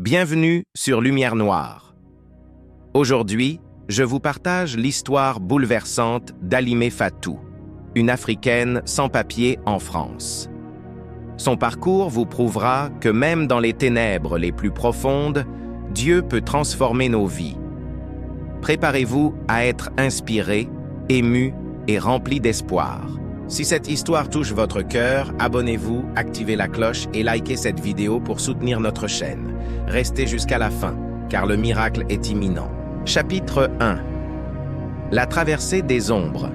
Bienvenue sur Lumière Noire. Aujourd'hui, je vous partage l'histoire bouleversante d'Halimé Fatou, une Africaine sans papier en France. Son parcours vous prouvera que même dans les ténèbres les plus profondes, Dieu peut transformer nos vies. Préparez-vous à être inspiré, ému et rempli d'espoir. Si cette histoire touche votre cœur, abonnez-vous, activez la cloche et likez cette vidéo pour soutenir notre chaîne. Restez jusqu'à la fin, car le miracle est imminent. Chapitre 1. La traversée des ombres.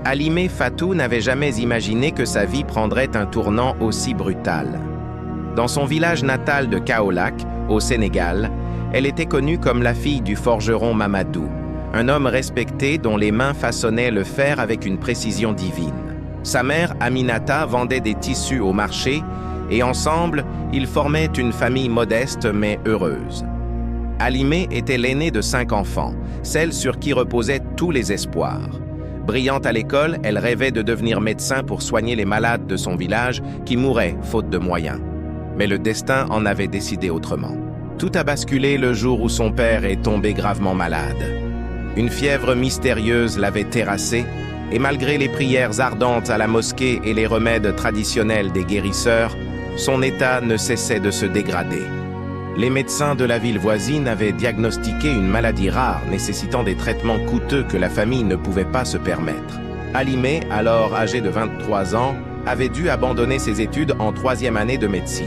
Halimé Fatou n'avait jamais imaginé que sa vie prendrait un tournant aussi brutal. Dans son village natal de Kaolack, au Sénégal, elle était connue comme la fille du forgeron Mamadou, un homme respecté dont les mains façonnaient le fer avec une précision divine. Sa mère, Aminata, vendait des tissus au marché et ensemble, ils formaient une famille modeste mais heureuse. Halimé était l'aînée de 5 enfants, celle sur qui reposaient tous les espoirs. Brillante à l'école, elle rêvait de devenir médecin pour soigner les malades de son village qui mouraient faute de moyens. Mais le destin en avait décidé autrement. Tout a basculé le jour où son père est tombé gravement malade. Une fièvre mystérieuse l'avait terrassé, et malgré les prières ardentes à la mosquée et les remèdes traditionnels des guérisseurs, son état ne cessait de se dégrader. Les médecins de la ville voisine avaient diagnostiqué une maladie rare nécessitant des traitements coûteux que la famille ne pouvait pas se permettre. Halimé, alors âgé de 23 ans, avait dû abandonner ses études en 3e année de médecine.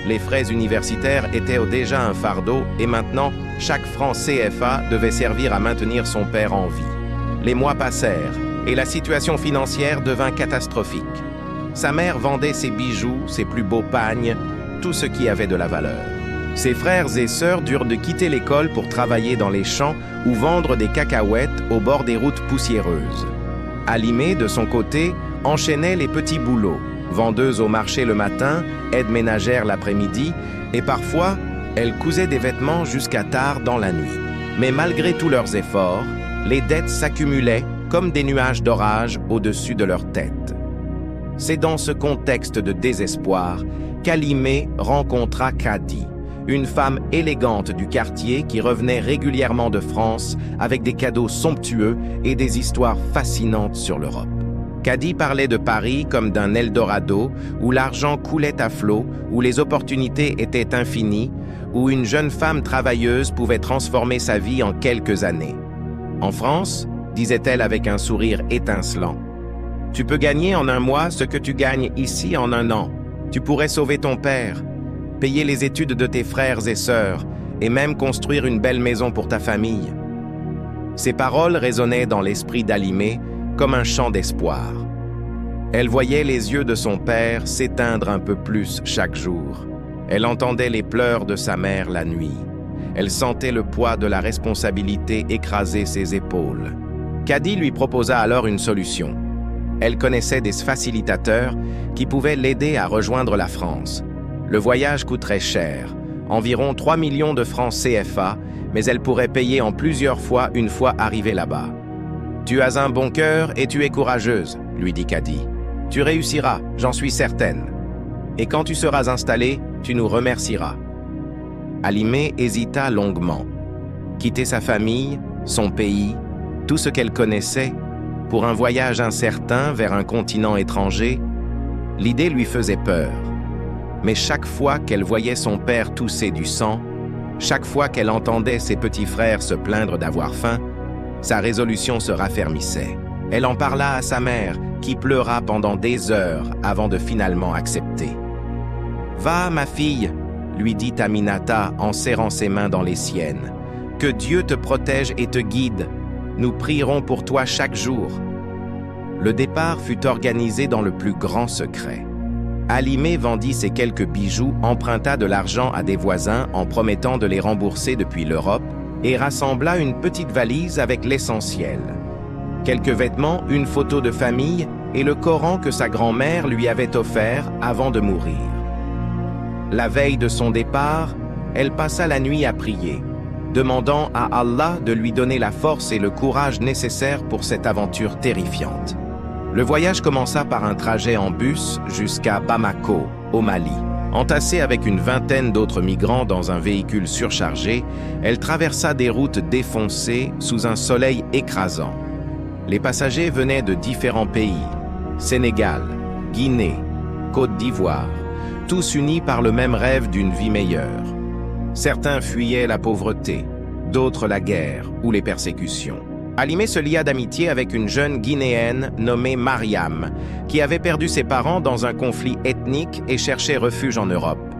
Les frais universitaires étaient déjà un fardeau et maintenant, chaque franc CFA devait servir à maintenir son père en vie. Les mois passèrent et la situation financière devint catastrophique. Sa mère vendait ses bijoux, ses plus beaux pagnes, tout ce qui avait de la valeur. Ses frères et sœurs durent de quitter l'école pour travailler dans les champs ou vendre des cacahuètes au bord des routes poussiéreuses. Halimé, de son côté, enchaînait les petits boulots. Vendeuse au marché le matin, aide ménagère l'après-midi, et parfois, elle cousait des vêtements jusqu'à tard dans la nuit. Mais malgré tous leurs efforts, les dettes s'accumulaient comme des nuages d'orage au-dessus de leur tête. C'est dans ce contexte de désespoir qu'Halimé rencontra Kadi, une femme élégante du quartier qui revenait régulièrement de France avec des cadeaux somptueux et des histoires fascinantes sur l'Europe. Kadi parlait de Paris comme d'un Eldorado, où l'argent coulait à flot, où les opportunités étaient infinies, où une jeune femme travailleuse pouvait transformer sa vie en quelques années. En France, disait-elle avec un sourire étincelant, tu peux gagner en un mois ce que tu gagnes ici en un an. Tu pourrais sauver ton père, payer les études de tes frères et sœurs, et même construire une belle maison pour ta famille. Ces paroles résonnaient dans l'esprit d'Halimé comme un chant d'espoir. Elle voyait les yeux de son père s'éteindre un peu plus chaque jour. Elle entendait les pleurs de sa mère la nuit. Elle sentait le poids de la responsabilité écraser ses épaules. Kadi lui proposa alors une solution. Elle connaissait des facilitateurs qui pouvaient l'aider à rejoindre la France. Le voyage coûterait cher, environ 3 millions de francs CFA, mais elle pourrait payer en plusieurs fois une fois arrivée là-bas. « Tu as un bon cœur et tu es courageuse, » lui dit Kadi. « Tu réussiras, j'en suis certaine. Et quand tu seras installée, tu nous remercieras. » Halimé hésita longuement. Quitter sa famille, son pays, tout ce qu'elle connaissait, pour un voyage incertain vers un continent étranger, l'idée lui faisait peur. Mais chaque fois qu'elle voyait son père tousser du sang, chaque fois qu'elle entendait ses petits frères se plaindre d'avoir faim, sa résolution se raffermissait. Elle en parla à sa mère, qui pleura pendant des heures avant de finalement accepter. « Va, ma fille, » lui dit Aminata en serrant ses mains dans les siennes. « Que Dieu te protège et te guide. Nous prierons pour toi chaque jour. » Le départ fut organisé dans le plus grand secret. Halimé vendit ses quelques bijoux, emprunta de l'argent à des voisins en promettant de les rembourser depuis l'Europe, et rassembla une petite valise avec l'essentiel. Quelques vêtements, une photo de famille et le Coran que sa grand-mère lui avait offert avant de mourir. La veille de son départ, elle passa la nuit à prier, demandant à Allah de lui donner la force et le courage nécessaires pour cette aventure terrifiante. Le voyage commença par un trajet en bus jusqu'à Bamako, au Mali, Entassée avec une vingtaine d'autres migrants dans un véhicule surchargé, elle traversa des routes défoncées sous un soleil écrasant. Les passagers venaient de différents pays, Sénégal, Guinée, Côte d'Ivoire, tous unis par le même rêve d'une vie meilleure. Certains fuyaient la pauvreté, d'autres la guerre ou les persécutions. Halimé se lia d'amitié avec une jeune Guinéenne nommée Mariam, qui avait perdu ses parents dans un conflit ethnique et cherchait refuge en Europe.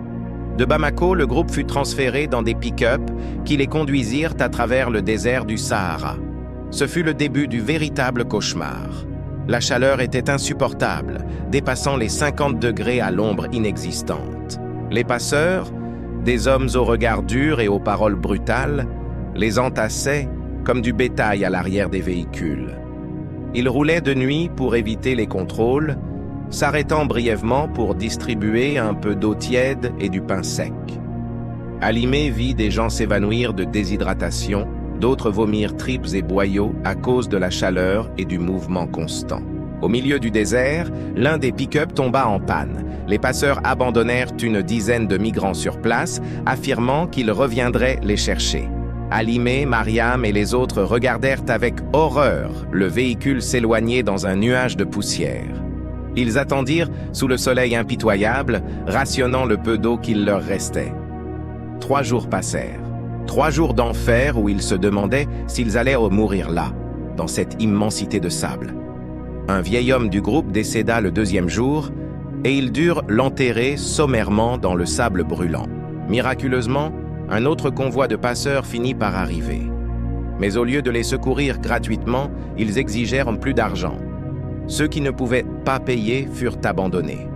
De Bamako, le groupe fut transféré dans des pick-up qui les conduisirent à travers le désert du Sahara. Ce fut le début du véritable cauchemar. La chaleur était insupportable, dépassant les 50 degrés à l'ombre inexistante. Les passeurs, des hommes au regard dur et aux paroles brutales, les entassaient comme du bétail à l'arrière des véhicules. Ils roulaient de nuit pour éviter les contrôles, s'arrêtant brièvement pour distribuer un peu d'eau tiède et du pain sec. Halimé vit des gens s'évanouir de déshydratation, d'autres vomir tripes et boyaux à cause de la chaleur et du mouvement constant. Au milieu du désert, l'un des pick-up tomba en panne. Les passeurs abandonnèrent une dizaine de migrants sur place, affirmant qu'ils reviendraient les chercher. Halimé, Mariam et les autres regardèrent avec horreur le véhicule s'éloigner dans un nuage de poussière. Ils attendirent sous le soleil impitoyable, rationnant le peu d'eau qu'il leur restait. 3 jours passèrent. 3 jours d'enfer où ils se demandaient s'ils allaient mourir là, dans cette immensité de sable. Un vieil homme du groupe décéda le 2e jour, et ils durent l'enterrer sommairement dans le sable brûlant. Miraculeusement, un autre convoi de passeurs finit par arriver. Mais au lieu de les secourir gratuitement, ils exigèrent plus d'argent. Ceux qui ne pouvaient pas payer furent abandonnés.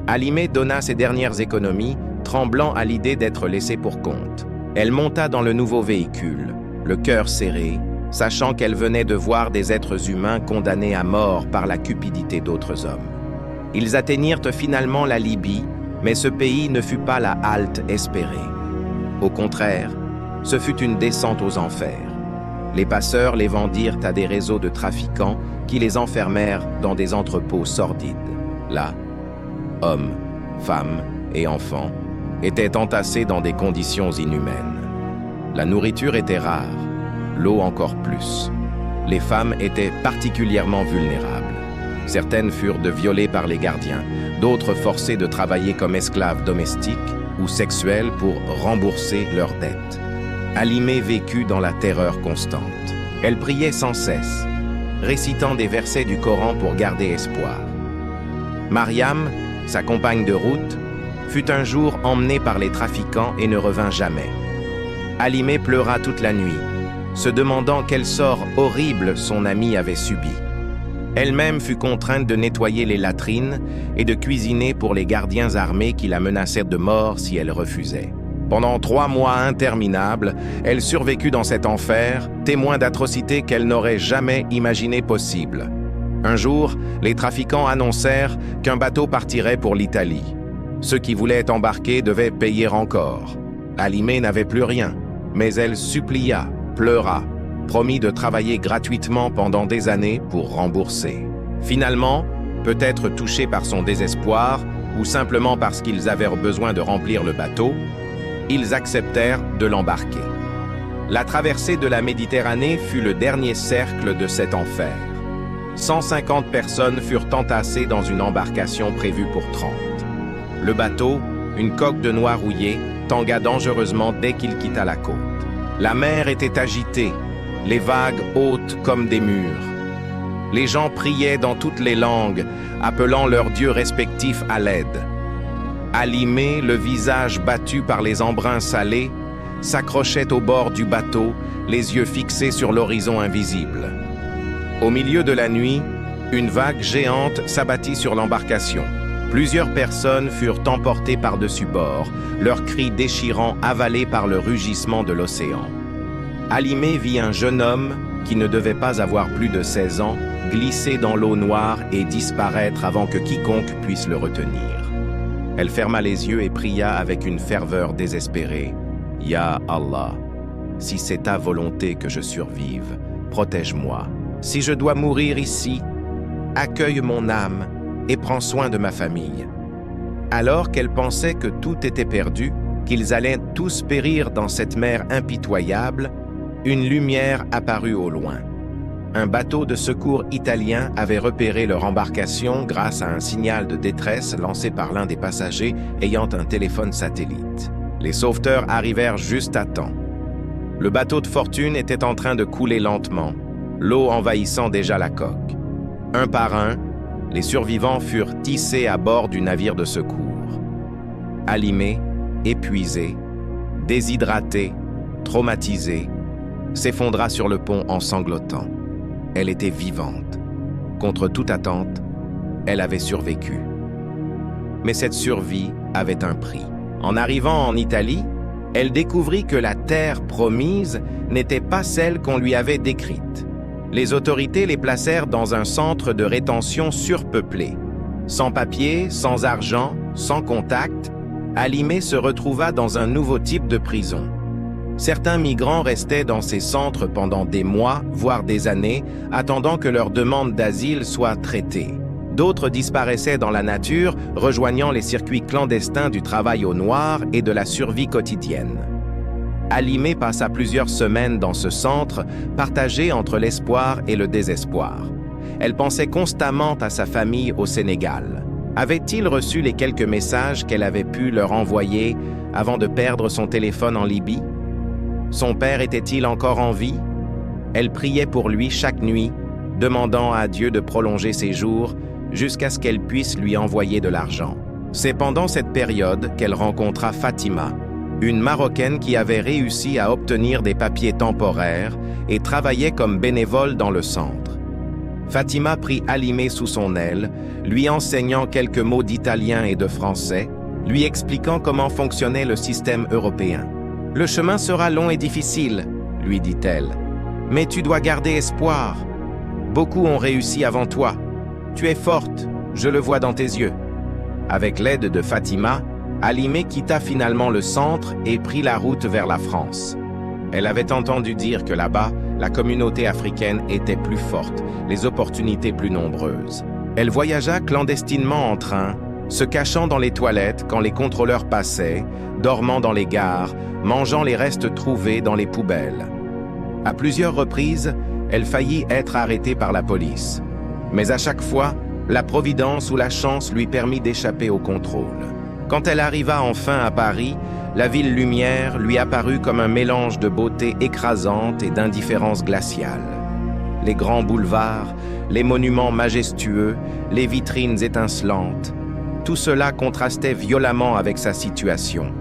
Halimé donna ses dernières économies, tremblant à l'idée d'être laissée pour compte. Elle monta dans le nouveau véhicule, le cœur serré, sachant qu'elle venait de voir des êtres humains condamnés à mort par la cupidité d'autres hommes. Ils atteignirent finalement la Libye, mais ce pays ne fut pas la halte espérée. Au contraire, ce fut une descente aux enfers. Les passeurs les vendirent à des réseaux de trafiquants qui les enfermèrent dans des entrepôts sordides. Là, hommes, femmes et enfants étaient entassés dans des conditions inhumaines. La nourriture était rare, l'eau encore plus. Les femmes étaient particulièrement vulnérables. Certaines furent violées par les gardiens, d'autres forcées de travailler comme esclaves domestiques ou sexuels pour rembourser leurs dettes. Halimé vécut dans la terreur constante. Elle priait sans cesse, récitant des versets du Coran pour garder espoir. Mariam, sa compagne de route, fut un jour emmenée par les trafiquants et ne revint jamais. Halimé pleura toute la nuit, se demandant quel sort horrible son amie avait subi. Elle-même fut contrainte de nettoyer les latrines et de cuisiner pour les gardiens armés qui la menaçaient de mort si elle refusait. Pendant 3 mois interminables, elle survécut dans cet enfer, témoin d'atrocités qu'elle n'aurait jamais imaginées possibles. Un jour, les trafiquants annoncèrent qu'un bateau partirait pour l'Italie. Ceux qui voulaient embarquer devaient payer encore. Halimé n'avait plus rien, mais elle supplia, pleura, promit de travailler gratuitement pendant des années pour rembourser. Finalement, peut-être touchés par son désespoir ou simplement parce qu'ils avaient besoin de remplir le bateau, ils acceptèrent de l'embarquer. La traversée de la Méditerranée fut le dernier cercle de cet enfer. 150 personnes furent entassées dans une embarcation prévue pour 30. Le bateau, une coque de noix rouillée, tangua dangereusement dès qu'il quitta la côte. La mer était agitée, les vagues hautes comme des murs. Les gens priaient dans toutes les langues, appelant leurs dieux respectifs à l'aide. Halimé, le visage battu par les embruns salés, s'accrochait au bord du bateau, les yeux fixés sur l'horizon invisible. Au milieu de la nuit, une vague géante s'abattit sur l'embarcation. Plusieurs personnes furent emportées par-dessus bord, leurs cris déchirants avalés par le rugissement de l'océan. Halimé vit un jeune homme, qui ne devait pas avoir plus de 16 ans, glisser dans l'eau noire et disparaître avant que quiconque puisse le retenir. Elle ferma les yeux et pria avec une ferveur désespérée. « Ya Allah, si c'est ta volonté que je survive, protège-moi. Si je dois mourir ici, accueille mon âme et prends soin de ma famille. Alors qu'elle pensait que tout était perdu, qu'ils allaient tous périr dans cette mer impitoyable, une lumière apparut au loin. Un bateau de secours italien avait repéré leur embarcation grâce à un signal de détresse lancé par l'un des passagers ayant un téléphone satellite. Les sauveteurs arrivèrent juste à temps. Le bateau de fortune était en train de couler lentement, l'eau envahissant déjà la coque. Un par un, les survivants furent tissés à bord du navire de secours. Alimée, épuisée, déshydratée, traumatisée, s'effondra sur le pont en sanglotant. Elle était vivante. Contre toute attente, elle avait survécu. Mais cette survie avait un prix. En arrivant en Italie, elle découvrit que la terre promise n'était pas celle qu'on lui avait décrite. Les autorités les placèrent dans un centre de rétention surpeuplé. Sans papier, sans argent, sans contact, Alimée se retrouva dans un nouveau type de prison. Certains migrants restaient dans ces centres pendant des mois, voire des années, attendant que leur demande d'asile soit traitée. D'autres disparaissaient dans la nature, rejoignant les circuits clandestins du travail au noir et de la survie quotidienne. Alimée passa plusieurs semaines dans ce centre, partagé entre l'espoir et le désespoir. Elle pensait constamment à sa famille au Sénégal. Avait-il reçu les quelques messages qu'elle avait pu leur envoyer avant de perdre son téléphone en Libye? Son père était-il encore en vie? Elle priait pour lui chaque nuit, demandant à Dieu de prolonger ses jours jusqu'à ce qu'elle puisse lui envoyer de l'argent. C'est pendant cette période qu'elle rencontra Fatima, une Marocaine qui avait réussi à obtenir des papiers temporaires et travaillait comme bénévole dans le centre. Fatima prit Alimée sous son aile, lui enseignant quelques mots d'italien et de français, lui expliquant comment fonctionnait le système européen. « Le chemin sera long et difficile, » lui dit-elle, « mais tu dois garder espoir. Beaucoup ont réussi avant toi. Tu es forte, je le vois dans tes yeux. » Avec l'aide de Fatima, Alimée quitta finalement le centre et prit la route vers la France. Elle avait entendu dire que là-bas, la communauté africaine était plus forte, les opportunités plus nombreuses. Elle voyagea clandestinement en train, se cachant dans les toilettes quand les contrôleurs passaient, dormant dans les gares, mangeant les restes trouvés dans les poubelles. À plusieurs reprises, elle faillit être arrêtée par la police. Mais à chaque fois, la providence ou la chance lui permit d'échapper au contrôle. Quand elle arriva enfin à Paris, la ville lumière lui apparut comme un mélange de beauté écrasante et d'indifférence glaciale. Les grands boulevards, les monuments majestueux, les vitrines étincelantes, tout cela contrastait violemment avec sa situation.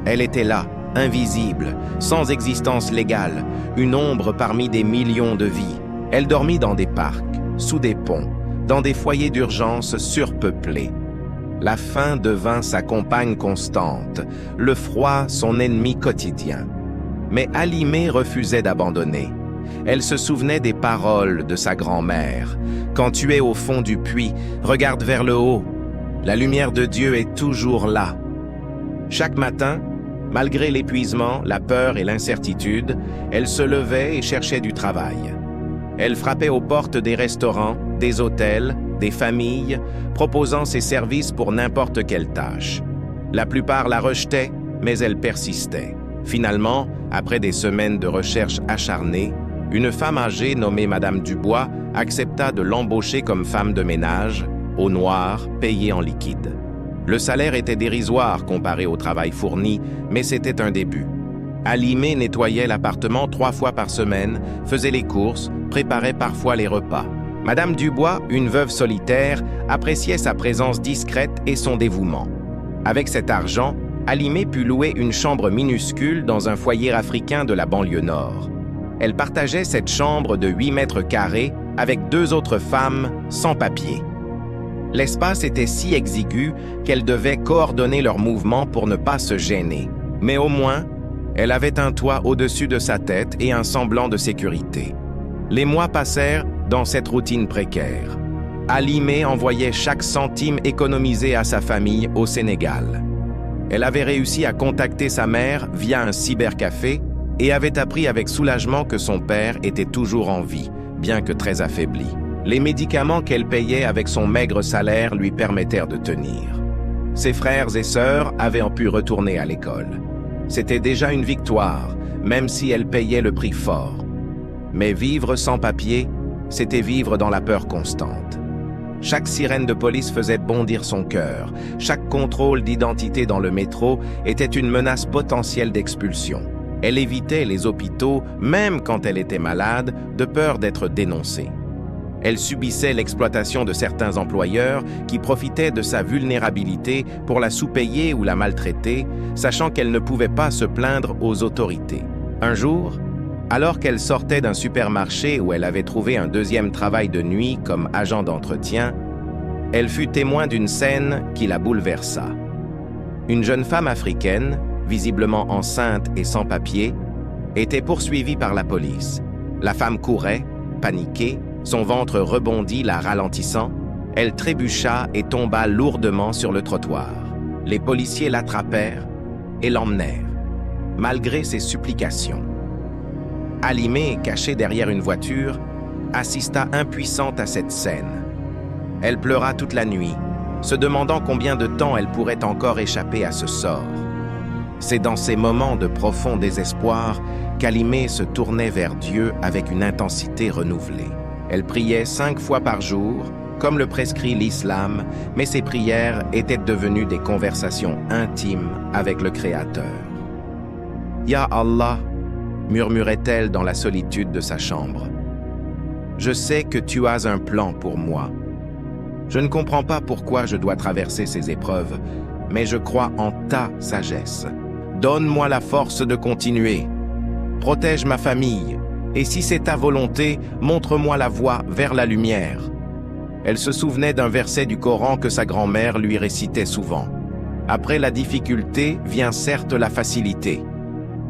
Elle était là, invisible, sans existence légale, une ombre parmi des millions de vies. Elle dormit dans des parcs, sous des ponts, dans des foyers d'urgence surpeuplés. La faim devint sa compagne constante, le froid son ennemi quotidien. Mais Alimée refusait d'abandonner. Elle se souvenait des paroles de sa grand-mère. « Quand tu es au fond du puits, regarde vers le haut. La lumière de Dieu est toujours là. » Chaque matin, malgré l'épuisement, la peur et l'incertitude, elle se levait et cherchait du travail. Elle frappait aux portes des restaurants, des hôtels, des familles, proposant ses services pour n'importe quelle tâche. La plupart la rejetaient, mais elle persistait. Finalement, après des semaines de recherche acharnée, une femme âgée nommée Madame Dubois accepta de l'embaucher comme femme de ménage, au noir, payée en liquide. Le salaire était dérisoire comparé au travail fourni, mais c'était un début. Alimée nettoyait l'appartement 3 fois par semaine, faisait les courses, préparait parfois les repas. Madame Dubois, une veuve solitaire, appréciait sa présence discrète et son dévouement. Avec cet argent, Alimée put louer une chambre minuscule dans un foyer africain de la banlieue nord. Elle partageait cette chambre de 8 mètres carrés avec 2 autres femmes sans papier. L'espace était si exigu qu'elle devait coordonner leurs mouvements pour ne pas se gêner. Mais au moins, elle avait un toit au-dessus de sa tête et un semblant de sécurité. Les mois passèrent dans cette routine précaire. Alimée envoyait chaque centime économisé à sa famille au Sénégal. Elle avait réussi à contacter sa mère via un cybercafé et avait appris avec soulagement que son père était toujours en vie, bien que très affaibli. Les médicaments qu'elle payait avec son maigre salaire lui permettèrent de tenir. Ses frères et sœurs avaient pu retourner à l'école. C'était déjà une victoire, même si elle payait le prix fort. Mais vivre sans papier, c'était vivre dans la peur constante. Chaque sirène de police faisait bondir son cœur. Chaque contrôle d'identité dans le métro était une menace potentielle d'expulsion. Elle évitait les hôpitaux, même quand elle était malade, de peur d'être dénoncée. Elle subissait l'exploitation de certains employeurs qui profitaient de sa vulnérabilité pour la sous-payer ou la maltraiter, sachant qu'elle ne pouvait pas se plaindre aux autorités. Un jour, alors qu'elle sortait d'un supermarché où elle avait trouvé un deuxième travail de nuit comme agent d'entretien, elle fut témoin d'une scène qui la bouleversa. Une jeune femme africaine, visiblement enceinte et sans papier, était poursuivie par la police. La femme courait, paniquée, son ventre rebondit, la ralentissant. Elle trébucha et tomba lourdement sur le trottoir. Les policiers l'attrapèrent et l'emmenèrent, malgré ses supplications. Halimé, cachée derrière une voiture, assista impuissante à cette scène. Elle pleura toute la nuit, se demandant combien de temps elle pourrait encore échapper à ce sort. C'est dans ces moments de profond désespoir qu'Halimé se tournait vers Dieu avec une intensité renouvelée. Elle priait 5 fois par jour, comme le prescrit l'islam, mais ses prières étaient devenues des conversations intimes avec le Créateur. « Ya Allah » murmurait-elle dans la solitude de sa chambre. « Je sais que tu as un plan pour moi. Je ne comprends pas pourquoi je dois traverser ces épreuves, mais je crois en ta sagesse. Donne-moi la force de continuer. Protège ma famille. Et si c'est ta volonté, montre-moi la voie vers la lumière. » Elle se souvenait d'un verset du Coran que sa grand-mère lui récitait souvent. Après la difficulté vient certes la facilité.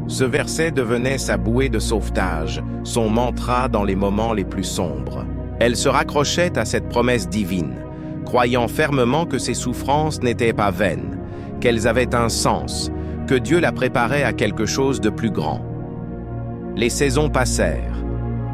Ce verset devenait sa bouée de sauvetage, son mantra dans les moments les plus sombres. Elle se raccrochait à cette promesse divine, croyant fermement que ses souffrances n'étaient pas vaines, qu'elles avaient un sens, que Dieu la préparait à quelque chose de plus grand. Les saisons passèrent.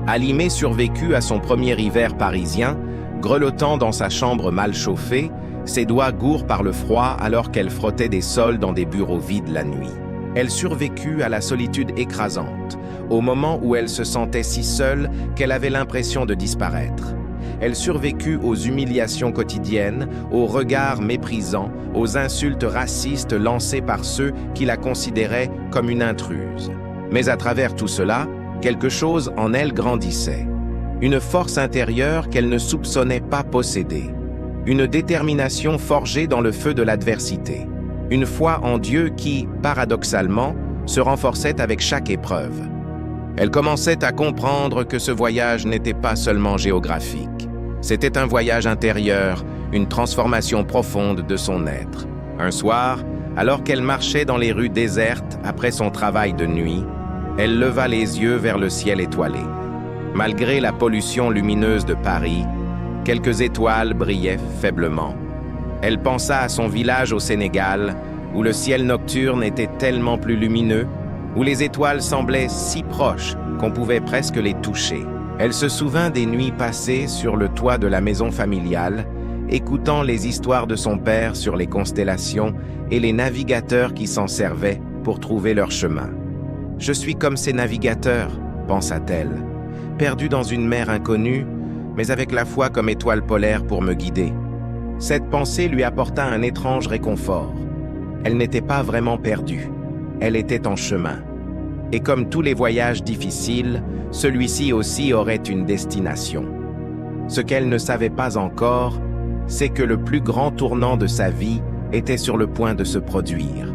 Halimé survécut à son premier hiver parisien, grelottant dans sa chambre mal chauffée, ses doigts gourds par le froid alors qu'elle frottait des sols dans des bureaux vides la nuit. Elle survécut à la solitude écrasante, au moment où elle se sentait si seule qu'elle avait l'impression de disparaître. Elle survécut aux humiliations quotidiennes, aux regards méprisants, aux insultes racistes lancées par ceux qui la considéraient comme une intruse. Mais à travers tout cela, quelque chose en elle grandissait. Une force intérieure qu'elle ne soupçonnait pas posséder. Une détermination forgée dans le feu de l'adversité. Une foi en Dieu qui, paradoxalement, se renforçait avec chaque épreuve. Elle commençait à comprendre que ce voyage n'était pas seulement géographique. C'était un voyage intérieur, une transformation profonde de son être. Un soir, alors qu'elle marchait dans les rues désertes après son travail de nuit, elle leva les yeux vers le ciel étoilé. Malgré la pollution lumineuse de Paris, quelques étoiles brillaient faiblement. Elle pensa à son village au Sénégal, où le ciel nocturne était tellement plus lumineux, où les étoiles semblaient si proches qu'on pouvait presque les toucher. Elle se souvint des nuits passées sur le toit de la maison familiale, écoutant les histoires de son père sur les constellations et les navigateurs qui s'en servaient pour trouver leur chemin. « Je suis comme ces navigateurs », pensa-t-elle, perdue dans une mer inconnue, mais avec la foi comme étoile polaire pour me guider. Cette pensée lui apporta un étrange réconfort. Elle n'était pas vraiment perdue, elle était en chemin. Et comme tous les voyages difficiles, celui-ci aussi aurait une destination. Ce qu'elle ne savait pas encore, c'est que le plus grand tournant de sa vie était sur le point de se produire.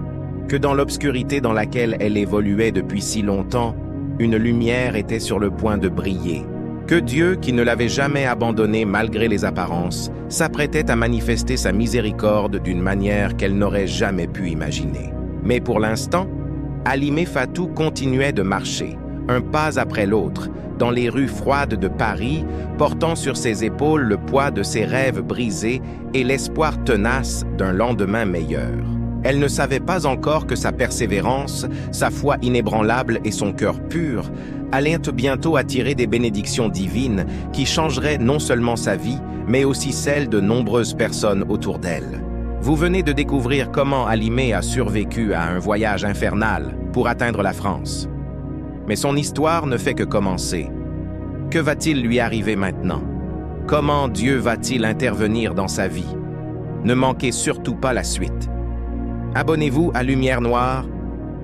Que dans l'obscurité dans laquelle elle évoluait depuis si longtemps, une lumière était sur le point de briller. Que Dieu, qui ne l'avait jamais abandonnée malgré les apparences, s'apprêtait à manifester sa miséricorde d'une manière qu'elle n'aurait jamais pu imaginer. Mais pour l'instant, Halimé Fatou continuait de marcher, un pas après l'autre, dans les rues froides de Paris, portant sur ses épaules le poids de ses rêves brisés et l'espoir tenace d'un lendemain meilleur. Elle ne savait pas encore que sa persévérance, sa foi inébranlable et son cœur pur allaient bientôt attirer des bénédictions divines qui changeraient non seulement sa vie, mais aussi celle de nombreuses personnes autour d'elle. Vous venez de découvrir comment Halimé a survécu à un voyage infernal pour atteindre la France. Mais son histoire ne fait que commencer. Que va-t-il lui arriver maintenant? Comment Dieu va-t-il intervenir dans sa vie? Ne manquez surtout pas la suite. Abonnez-vous à Lumière Noire,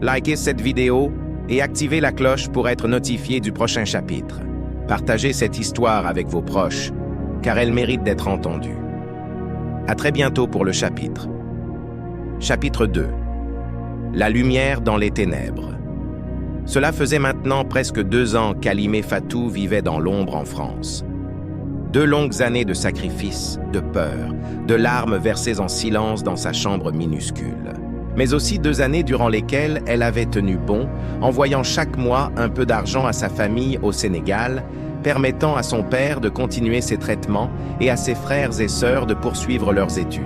likez cette vidéo et activez la cloche pour être notifié du prochain chapitre. Partagez cette histoire avec vos proches, car elle mérite d'être entendue. À très bientôt pour le chapitre. Chapitre 2. La lumière dans les ténèbres. Cela faisait maintenant presque 2 ans qu'Halimé Fatou vivait dans l'ombre en France. 2 longues années de sacrifices, de peur, de larmes versées en silence dans sa chambre minuscule. Mais aussi 2 années durant lesquelles elle avait tenu bon, envoyant chaque mois un peu d'argent à sa famille au Sénégal, permettant à son père de continuer ses traitements et à ses frères et sœurs de poursuivre leurs études.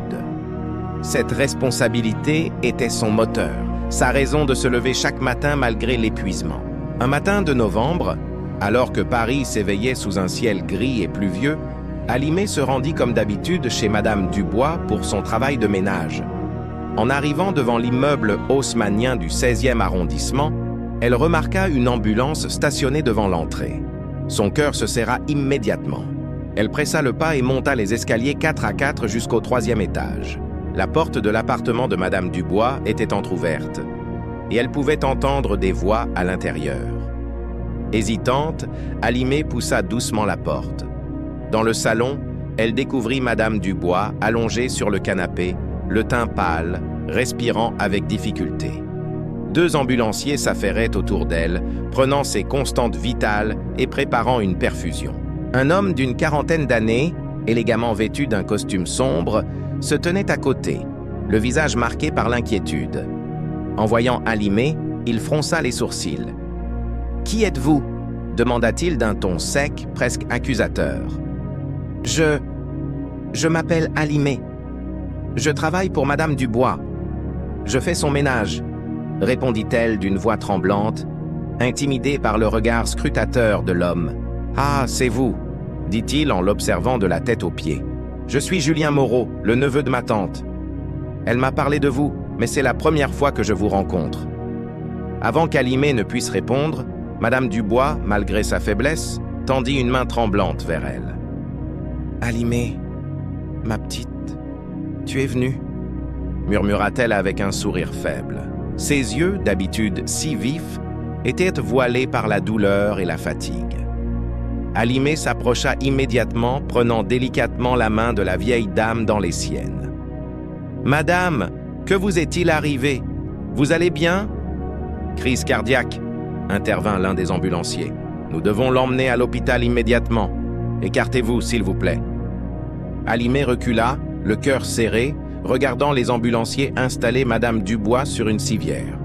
Cette responsabilité était son moteur, sa raison de se lever chaque matin malgré l'épuisement. Un matin de novembre, alors que Paris s'éveillait sous un ciel gris et pluvieux, Halimé se rendit comme d'habitude chez Madame Dubois pour son travail de ménage. En arrivant devant l'immeuble haussmannien du 16e arrondissement, elle remarqua une ambulance stationnée devant l'entrée. Son cœur se serra immédiatement. Elle pressa le pas et monta les escaliers 4 à 4 jusqu'au 3e étage. La porte de l'appartement de Madame Dubois était entr'ouverte, et elle pouvait entendre des voix à l'intérieur. Hésitante, Halimé poussa doucement la porte. Dans le salon, elle découvrit Madame Dubois allongée sur le canapé, le teint pâle, respirant avec difficulté. 2 ambulanciers s'affairaient autour d'elle, prenant ses constantes vitales et préparant une perfusion. Un homme d'une 40aine d'années, élégamment vêtu d'un costume sombre, se tenait à côté, le visage marqué par l'inquiétude. En voyant Halimé, il fronça les sourcils. « Qui êtes-vous » demanda-t-il d'un ton sec, presque accusateur. « Je m'appelle Halimé. Je travaille pour Madame Dubois. Je fais son ménage. » répondit-elle d'une voix tremblante, intimidée par le regard scrutateur de l'homme. « Ah, c'est vous » dit-il en l'observant de la tête aux pieds. « Je suis Julien Moreau, le neveu de ma tante. Elle m'a parlé de vous, mais c'est la première fois que je vous rencontre. » Avant qu'Halimé ne puisse répondre, Madame Dubois, malgré sa faiblesse, tendit une main tremblante vers elle. « Halimé, ma petite, tu es venue » murmura-t-elle avec un sourire faible. Ses yeux, d'habitude si vifs, étaient voilés par la douleur et la fatigue. Halimé s'approcha immédiatement, prenant délicatement la main de la vieille dame dans les siennes. « Madame, que vous est-il arrivé? Vous allez bien ?»« Crise cardiaque, » intervint l'un des ambulanciers. « Nous devons l'emmener à l'hôpital immédiatement. Écartez-vous, s'il vous plaît. » Halimé recula, le cœur serré, regardant les ambulanciers installer Madame Dubois sur une civière.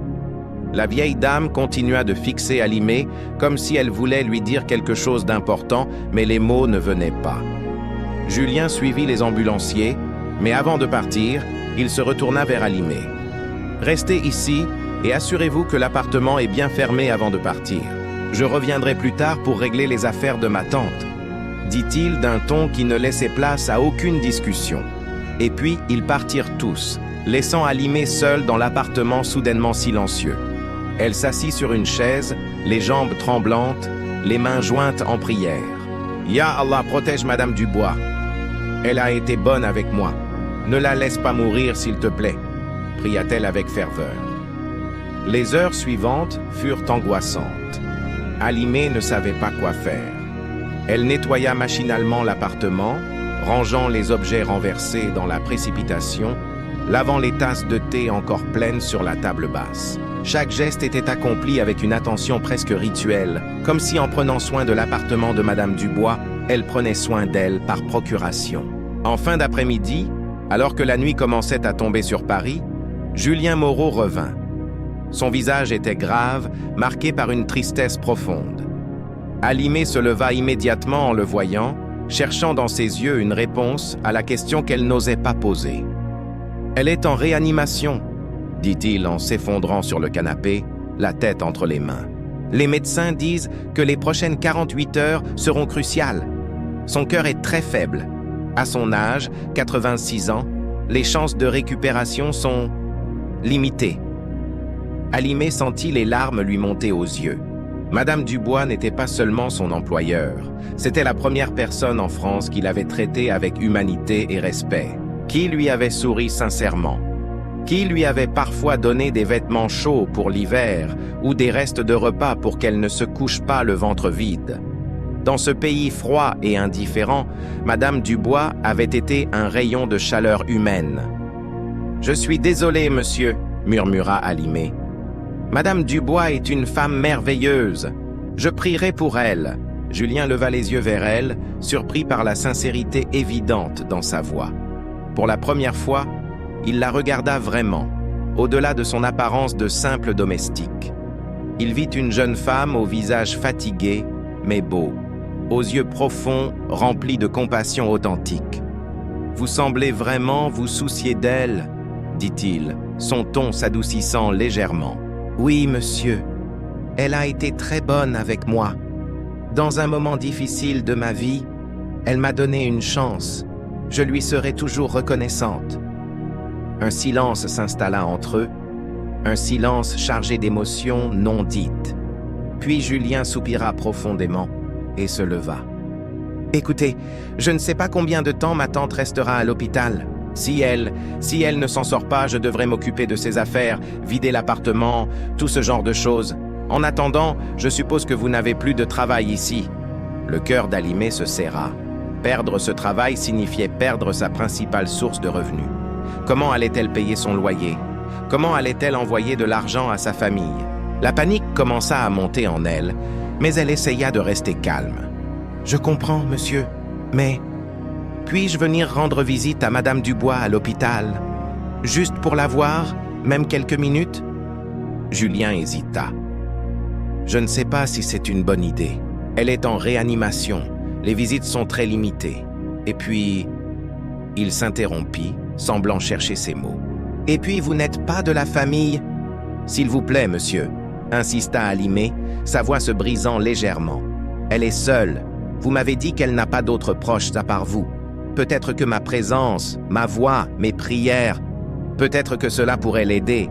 La vieille dame continua de fixer Halimé comme si elle voulait lui dire quelque chose d'important, mais les mots ne venaient pas. Julien suivit les ambulanciers, mais avant de partir, il se retourna vers Halimé. « Restez ici et assurez-vous que l'appartement est bien fermé avant de partir. Je reviendrai plus tard pour régler les affaires de ma tante, » dit-il d'un ton qui ne laissait place à aucune discussion. Et puis, ils partirent tous, laissant Halimé seule dans l'appartement soudainement silencieux. Elle s'assit sur une chaise, les jambes tremblantes, les mains jointes en prière. « Ya Allah, protège Madame Dubois. Elle a été bonne avec moi. Ne la laisse pas mourir, s'il te plaît, » pria-t-elle avec ferveur. Les heures suivantes furent angoissantes. Halimé ne savait pas quoi faire. Elle nettoya machinalement l'appartement, rangeant les objets renversés dans la précipitation, lavant les tasses de thé encore pleines sur la table basse. Chaque geste était accompli avec une attention presque rituelle, comme si en prenant soin de l'appartement de Madame Dubois, elle prenait soin d'elle par procuration. En fin d'après-midi, alors que la nuit commençait à tomber sur Paris, Julien Moreau revint. Son visage était grave, marqué par une tristesse profonde. Halimé se leva immédiatement en le voyant, cherchant dans ses yeux une réponse à la question qu'elle n'osait pas poser. « Elle est en réanimation », dit-il en s'effondrant sur le canapé, la tête entre les mains. « Les médecins disent que les prochaines 48 heures seront cruciales. Son cœur est très faible. À son âge, 86 ans, les chances de récupération sont limitées. Alimé sentit les larmes lui monter aux yeux. Madame Dubois n'était pas seulement son employeur, c'était la première personne en France qui l'avait traité avec humanité et respect, qui lui avait souri sincèrement, qui lui avait parfois donné des vêtements chauds pour l'hiver ou des restes de repas pour qu'elle ne se couche pas le ventre vide. Dans ce pays froid et indifférent, Madame Dubois avait été un rayon de chaleur humaine. « Je suis désolé, monsieur, » murmura Alimé. « Madame Dubois est une femme merveilleuse. Je prierai pour elle. » Julien leva les yeux vers elle, surpris par la sincérité évidente dans sa voix. Pour la première fois, il la regarda vraiment, au-delà de son apparence de simple domestique. Il vit une jeune femme au visage fatigué, mais beau, aux yeux profonds, remplis de compassion authentique. « Vous semblez vraiment vous soucier d'elle » dit-il, son ton s'adoucissant légèrement. « Oui, monsieur. Elle a été très bonne avec moi. Dans un moment difficile de ma vie, elle m'a donné une chance. Je lui serai toujours reconnaissante. » Un silence s'installa entre eux, un silence chargé d'émotions non dites. Puis Julien soupira profondément et se leva. « Écoutez, je ne sais pas combien de temps ma tante restera à l'hôpital. Si elle ne s'en sort pas, je devrais m'occuper de ses affaires, vider l'appartement, tout ce genre de choses. En attendant, je suppose que vous n'avez plus de travail ici. » Le cœur d'Alimé se serra. Perdre ce travail signifiait perdre sa principale source de revenus. Comment allait-elle payer son loyer? Comment allait-elle envoyer de l'argent à sa famille? La panique commença à monter en elle, mais elle essaya de rester calme. « Je comprends, monsieur, mais puis-je venir rendre visite à Madame Dubois à l'hôpital? Juste pour la voir, même quelques minutes ?» Julien hésita. « Je ne sais pas si c'est une bonne idée. Elle est en réanimation. Les visites sont très limitées. Et puis... » Il s'interrompit, semblant chercher ses mots. « Et puis vous n'êtes pas de la famille ?»« S'il vous plaît, monsieur, » insista Alimé, sa voix se brisant légèrement. « Elle est seule. Vous m'avez dit qu'elle n'a pas d'autres proches à part vous. Peut-être que ma présence, ma voix, mes prières, peut-être que cela pourrait l'aider.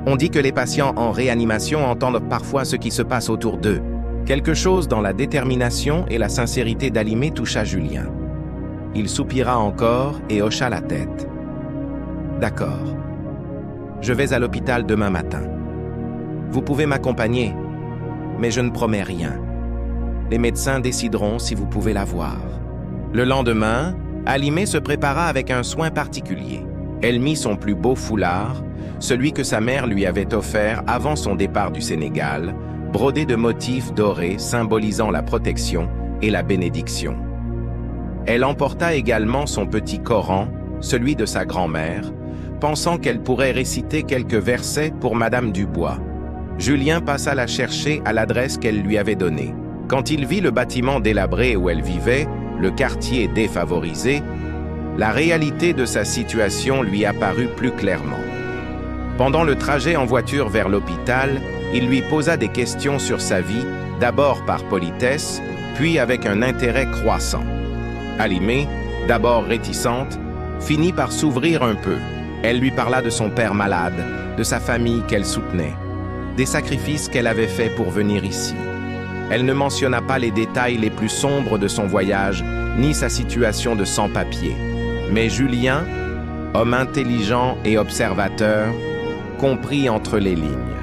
On dit que les patients en réanimation entendent parfois ce qui se passe autour d'eux. » Quelque chose dans la détermination et la sincérité d'Alimé toucha Julien. Il soupira encore et hocha la tête. « D'accord. Je vais à l'hôpital demain matin. Vous pouvez m'accompagner, mais je ne promets rien. Les médecins décideront si vous pouvez la voir. » Le lendemain, Alimé se prépara avec un soin particulier. Elle mit son plus beau foulard, celui que sa mère lui avait offert avant son départ du Sénégal, brodé de motifs dorés symbolisant la protection et la bénédiction. Elle emporta également son petit Coran, celui de sa grand-mère, pensant qu'elle pourrait réciter quelques versets pour Madame Dubois. Julien passa la chercher à l'adresse qu'elle lui avait donnée. Quand il vit le bâtiment délabré où elle vivait, le quartier défavorisé, la réalité de sa situation lui apparut plus clairement. Pendant le trajet en voiture vers l'hôpital, il lui posa des questions sur sa vie, d'abord par politesse, puis avec un intérêt croissant. Alimé, d'abord réticente, finit par s'ouvrir un peu. Elle lui parla de son père malade, de sa famille qu'elle soutenait, des sacrifices qu'elle avait faits pour venir ici. Elle ne mentionna pas les détails les plus sombres de son voyage, ni sa situation de sans-papier. Mais Julien, homme intelligent et observateur, comprit entre les lignes.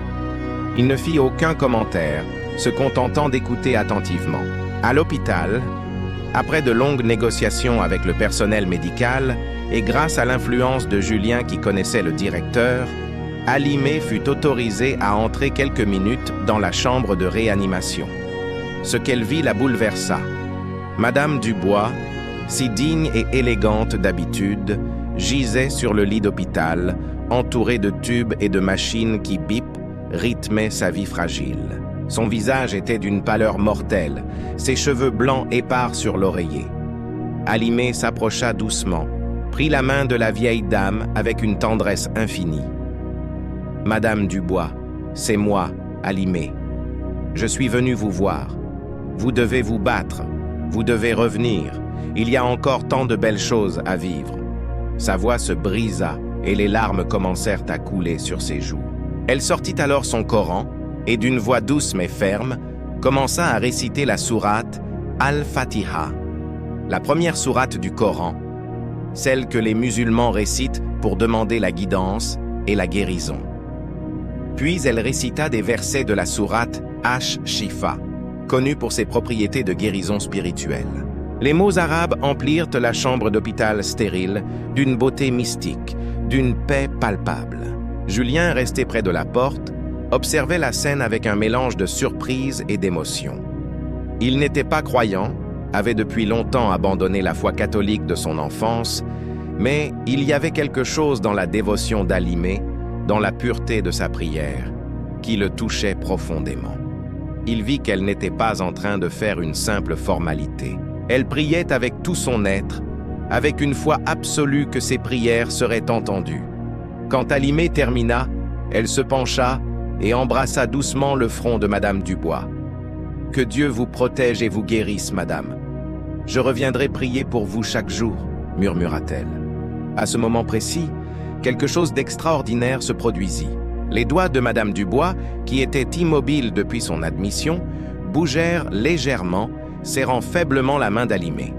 Il ne fit aucun commentaire, se contentant d'écouter attentivement. À l'hôpital, après de longues négociations avec le personnel médical et grâce à l'influence de Julien qui connaissait le directeur, Alimé fut autorisée à entrer quelques minutes dans la chambre de réanimation. Ce qu'elle vit la bouleversa. Madame Dubois, si digne et élégante d'habitude, gisait sur le lit d'hôpital, entourée de tubes et de machines qui bipent, rythmaient sa vie fragile. Son visage était d'une pâleur mortelle, ses cheveux blancs épars sur l'oreiller. Alimé s'approcha doucement, prit la main de la vieille dame avec une tendresse infinie. « Madame Dubois, c'est moi, Alimé. Je suis venu vous voir. Vous devez vous battre, vous devez revenir. Il y a encore tant de belles choses à vivre. » Sa voix se brisa et les larmes commencèrent à couler sur ses joues. Elle sortit alors son Coran et d'une voix douce mais ferme, commença à réciter la sourate Al-Fatiha, la première sourate du Coran, celle que les musulmans récitent pour demander la guidance et la guérison. Puis elle récita des versets de la sourate Ash-Shifa, connue pour ses propriétés de guérison spirituelle. Les mots arabes emplirent la chambre d'hôpital stérile d'une beauté mystique, d'une paix palpable. Julien, resté près de la porte, observait la scène avec un mélange de surprise et d'émotion. Il n'était pas croyant, avait depuis longtemps abandonné la foi catholique de son enfance, mais il y avait quelque chose dans la dévotion d'Alimé, dans la pureté de sa prière, qui le touchait profondément. Il vit qu'elle n'était pas en train de faire une simple formalité. Elle priait avec tout son être, avec une foi absolue que ses prières seraient entendues. Quand Alimé termina, elle se pencha et embrassa doucement le front de Madame Dubois. « Que Dieu vous protège et vous guérisse, Madame. Je reviendrai prier pour vous chaque jour, » murmura-t-elle. À ce moment précis, quelque chose d'extraordinaire se produisit. Les doigts de Madame Dubois, qui était immobile depuis son admission, bougèrent légèrement, serrant faiblement la main d'Alimé.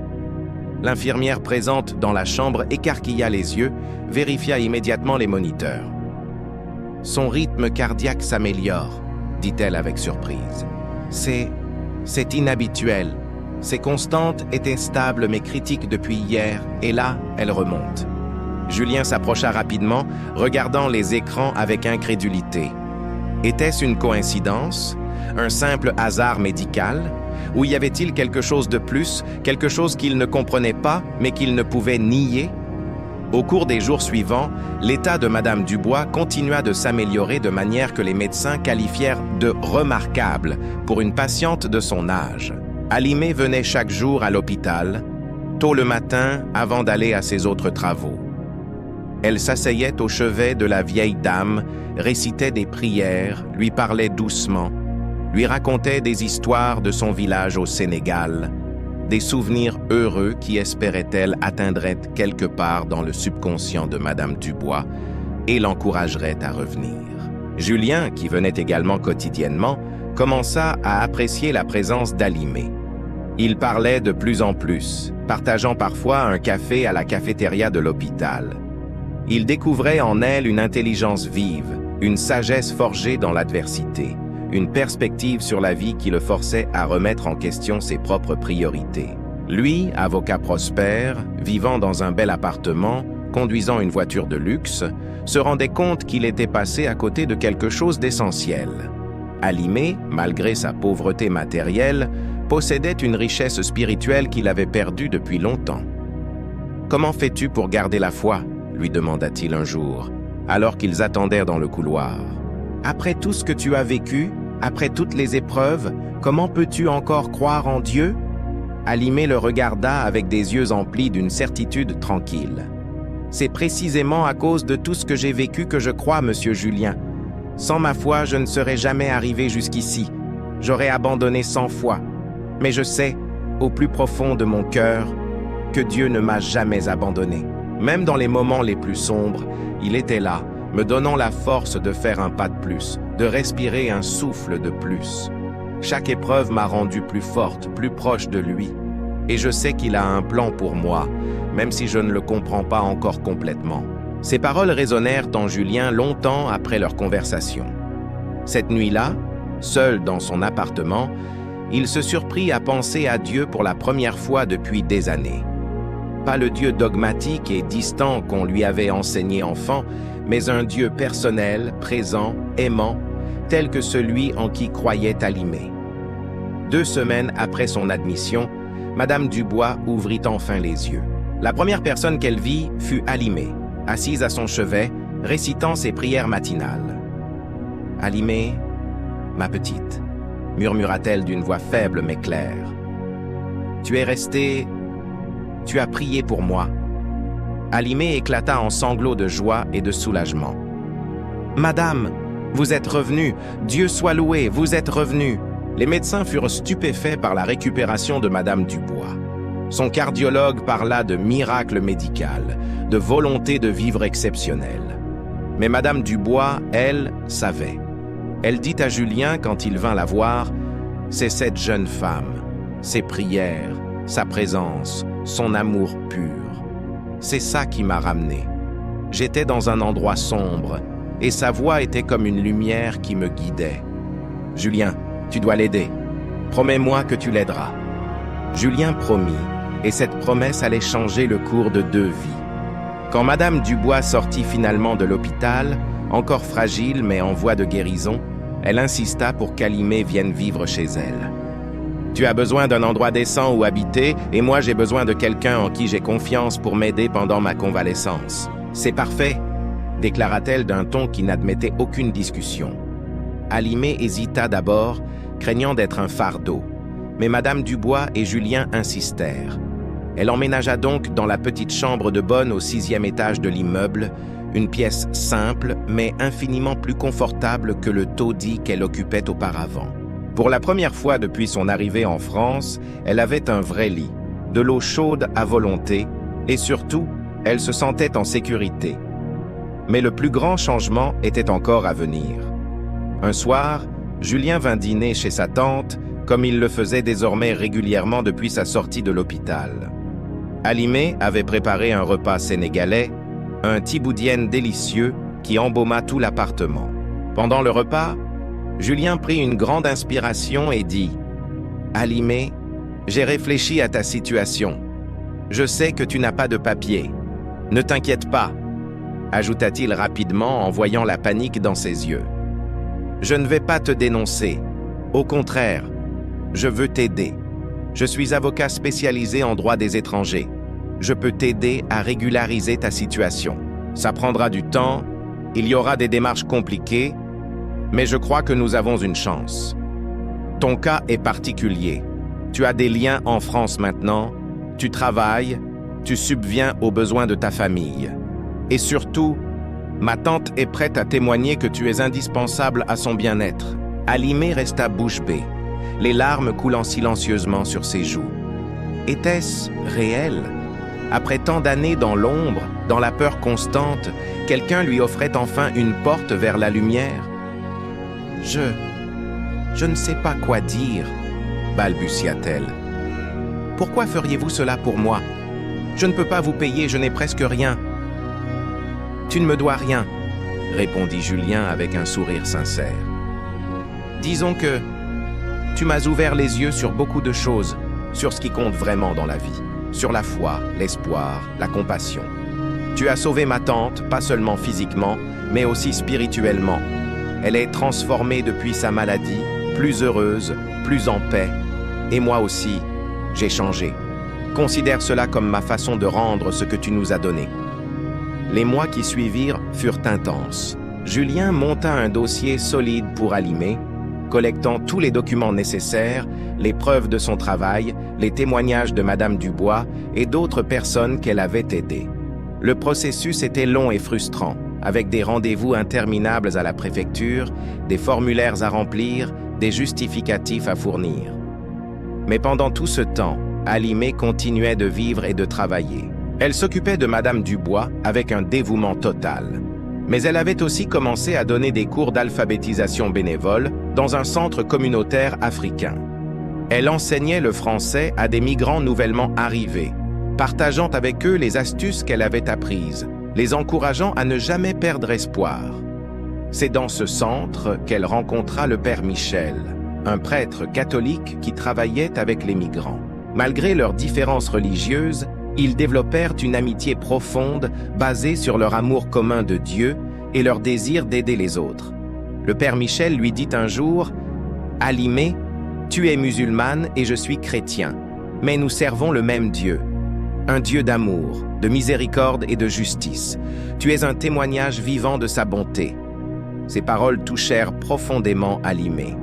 L'infirmière présente dans la chambre écarquilla les yeux, vérifia immédiatement les moniteurs. « Son rythme cardiaque s'améliore, » dit-elle avec surprise. « C'est inhabituel. Ses constantes étaient stables mais critiques depuis hier, et là, elles remontent. » Julien s'approcha rapidement, regardant les écrans avec incrédulité. Était-ce une coïncidence? Un simple hasard médical? Ou y avait-il quelque chose de plus, quelque chose qu'il ne comprenait pas, mais qu'il ne pouvait nier? Au cours des jours suivants, l'état de Madame Dubois continua de s'améliorer de manière que les médecins qualifièrent de remarquable pour une patiente de son âge. Alimé venait chaque jour à l'hôpital, tôt le matin avant d'aller à ses autres travaux. Elle s'asseyait au chevet de la vieille dame, récitait des prières, lui parlait doucement, lui racontait des histoires de son village au Sénégal, des souvenirs heureux qui, espérait-elle, atteindraient quelque part dans le subconscient de Madame Dubois et l'encourageraient à revenir. Julien, qui venait également quotidiennement, commença à apprécier la présence d'Alimé. Il parlait de plus en plus, partageant parfois un café à la cafétéria de l'hôpital. Il découvrait en elle une intelligence vive, une sagesse forgée dans l'adversité, une perspective sur la vie qui le forçait à remettre en question ses propres priorités. Lui, avocat prospère, vivant dans un bel appartement, conduisant une voiture de luxe, se rendait compte qu'il était passé à côté de quelque chose d'essentiel. Alimé, malgré sa pauvreté matérielle, possédait une richesse spirituelle qu'il avait perdue depuis longtemps. « Comment fais-tu pour garder la foi ?» lui demanda-t-il un jour, alors qu'ils attendèrent dans le couloir. « Après tout ce que tu as vécu, après toutes les épreuves, comment peux-tu encore croire en Dieu ?» Alimé le regarda avec des yeux emplis d'une certitude tranquille. « C'est précisément à cause de tout ce que j'ai vécu que je crois, monsieur Julien. Sans ma foi, je ne serais jamais arrivé jusqu'ici. J'aurais abandonné 100 fois. Mais je sais, au plus profond de mon cœur, que Dieu ne m'a jamais abandonné. Même dans les moments les plus sombres, il était là, me donnant la force de faire un pas de plus, de respirer un souffle de plus. Chaque épreuve m'a rendu plus forte, plus proche de lui. Et je sais qu'il a un plan pour moi, même si je ne le comprends pas encore complètement. » Ces paroles résonnèrent en Julien longtemps après leur conversation. Cette nuit-là, seul dans son appartement, il se surprit à penser à Dieu pour la première fois depuis des années. Pas le Dieu dogmatique et distant qu'on lui avait enseigné enfant, mais un Dieu personnel, présent, aimant, tel que celui en qui croyait Alimé. 2 semaines après son admission, Madame Dubois ouvrit enfin les yeux. La première personne qu'elle vit fut Alimé, assise à son chevet, récitant ses prières matinales. « Alimé, ma petite, » murmura-t-elle d'une voix faible mais claire. « Tu es restée... Tu as prié pour moi. » Alimé éclata en sanglots de joie et de soulagement. « Madame, vous êtes revenue, Dieu soit loué, vous êtes revenue. » Les médecins furent stupéfaits par la récupération de Madame Dubois. Son cardiologue parla de miracle médical, de volonté de vivre exceptionnelle. Mais Madame Dubois, elle, savait. Elle dit à Julien quand il vint la voir, « C'est cette jeune femme, ses prières, sa présence, son amour pur. C'est ça qui m'a ramené. J'étais dans un endroit sombre, et sa voix était comme une lumière qui me guidait. Julien, tu dois l'aider. Promets-moi que tu l'aideras. » Julien promit, et cette promesse allait changer le cours de 2 vies. Quand Madame Dubois sortit finalement de l'hôpital, encore fragile mais en voie de guérison, elle insista pour qu'Alimé vienne vivre chez elle. « Tu as besoin d'un endroit décent où habiter, et moi j'ai besoin de quelqu'un en qui j'ai confiance pour m'aider pendant ma convalescence. C'est parfait !» déclara-t-elle d'un ton qui n'admettait aucune discussion. Alimé hésita d'abord, craignant d'être un fardeau, mais Madame Dubois et Julien insistèrent. Elle emménagea donc dans la petite chambre de bonne au 6e étage de l'immeuble, une pièce simple mais infiniment plus confortable que le taudis qu'elle occupait auparavant. Pour la première fois depuis son arrivée en France, elle avait un vrai lit, de l'eau chaude à volonté, et surtout, elle se sentait en sécurité. Mais le plus grand changement était encore à venir. Un soir, Julien vint dîner chez sa tante, comme il le faisait désormais régulièrement depuis sa sortie de l'hôpital. Alimé avait préparé un repas sénégalais, un tiboudienne délicieux qui embauma tout l'appartement. Pendant le repas, Julien prit une grande inspiration et dit « Alimé, j'ai réfléchi à ta situation. Je sais que tu n'as pas de papier. Ne t'inquiète pas, » ajouta-t-il rapidement en voyant la panique dans ses yeux. « Je ne vais pas te dénoncer. Au contraire, je veux t'aider. Je suis avocat spécialisé en droit des étrangers. Je peux t'aider à régulariser ta situation. Ça prendra du temps, il y aura des démarches compliquées, mais je crois que nous avons une chance. Ton cas est particulier. Tu as des liens en France maintenant, tu travailles, tu subviens aux besoins de ta famille. Et surtout, ma tante est prête à témoigner que tu es indispensable à son bien-être. » Alimé resta bouche bée, les larmes coulant silencieusement sur ses joues. Était-ce réel? Après tant d'années dans l'ombre, dans la peur constante, quelqu'un lui offrait enfin une porte vers la lumière. « Je ne sais pas quoi dire, » balbutia-t-elle. « Pourquoi feriez-vous cela pour moi? Je ne peux pas vous payer, je n'ai presque rien. »« Tu ne me dois rien, » répondit Julien avec un sourire sincère. « Disons que tu m'as ouvert les yeux sur beaucoup de choses, sur ce qui compte vraiment dans la vie, sur la foi, l'espoir, la compassion. Tu as sauvé ma tante, pas seulement physiquement, mais aussi spirituellement. Elle est transformée depuis sa maladie, plus heureuse, plus en paix. Et moi aussi, j'ai changé. Considère cela comme ma façon de rendre ce que tu nous as donné. » Les mois qui suivirent furent intenses. Julien monta un dossier solide pour Alimé, collectant tous les documents nécessaires, les preuves de son travail, les témoignages de Madame Dubois et d'autres personnes qu'elle avait aidées. Le processus était long et frustrant, avec des rendez-vous interminables à la préfecture, des formulaires à remplir, des justificatifs à fournir. Mais pendant tout ce temps, Alimé continuait de vivre et de travailler. Elle s'occupait de Madame Dubois avec un dévouement total. Mais elle avait aussi commencé à donner des cours d'alphabétisation bénévole dans un centre communautaire africain. Elle enseignait le français à des migrants nouvellement arrivés, partageant avec eux les astuces qu'elle avait apprises, les encourageant à ne jamais perdre espoir. C'est dans ce centre qu'elle rencontra le père Michel, un prêtre catholique qui travaillait avec les migrants. Malgré leurs différences religieuses, ils développèrent une amitié profonde basée sur leur amour commun de Dieu et leur désir d'aider les autres. Le père Michel lui dit un jour « Alimé, tu es musulmane et je suis chrétien, mais nous servons le même Dieu, un Dieu d'amour, de miséricorde et de justice. Tu es un témoignage vivant de sa bonté. » Ces paroles touchèrent profondément Alimé.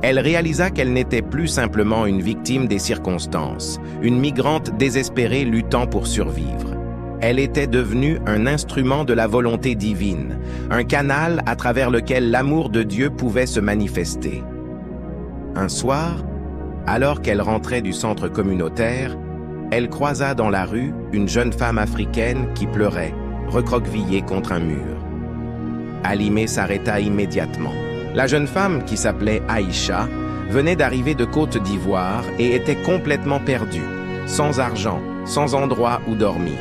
Elle réalisa qu'elle n'était plus simplement une victime des circonstances, une migrante désespérée luttant pour survivre. Elle était devenue un instrument de la volonté divine, un canal à travers lequel l'amour de Dieu pouvait se manifester. Un soir, alors qu'elle rentrait du centre communautaire, elle croisa dans la rue une jeune femme africaine qui pleurait, recroquevillée contre un mur. Halimé s'arrêta immédiatement. La jeune femme, qui s'appelait Aïcha, venait d'arriver de Côte d'Ivoire et était complètement perdue, sans argent, sans endroit où dormir.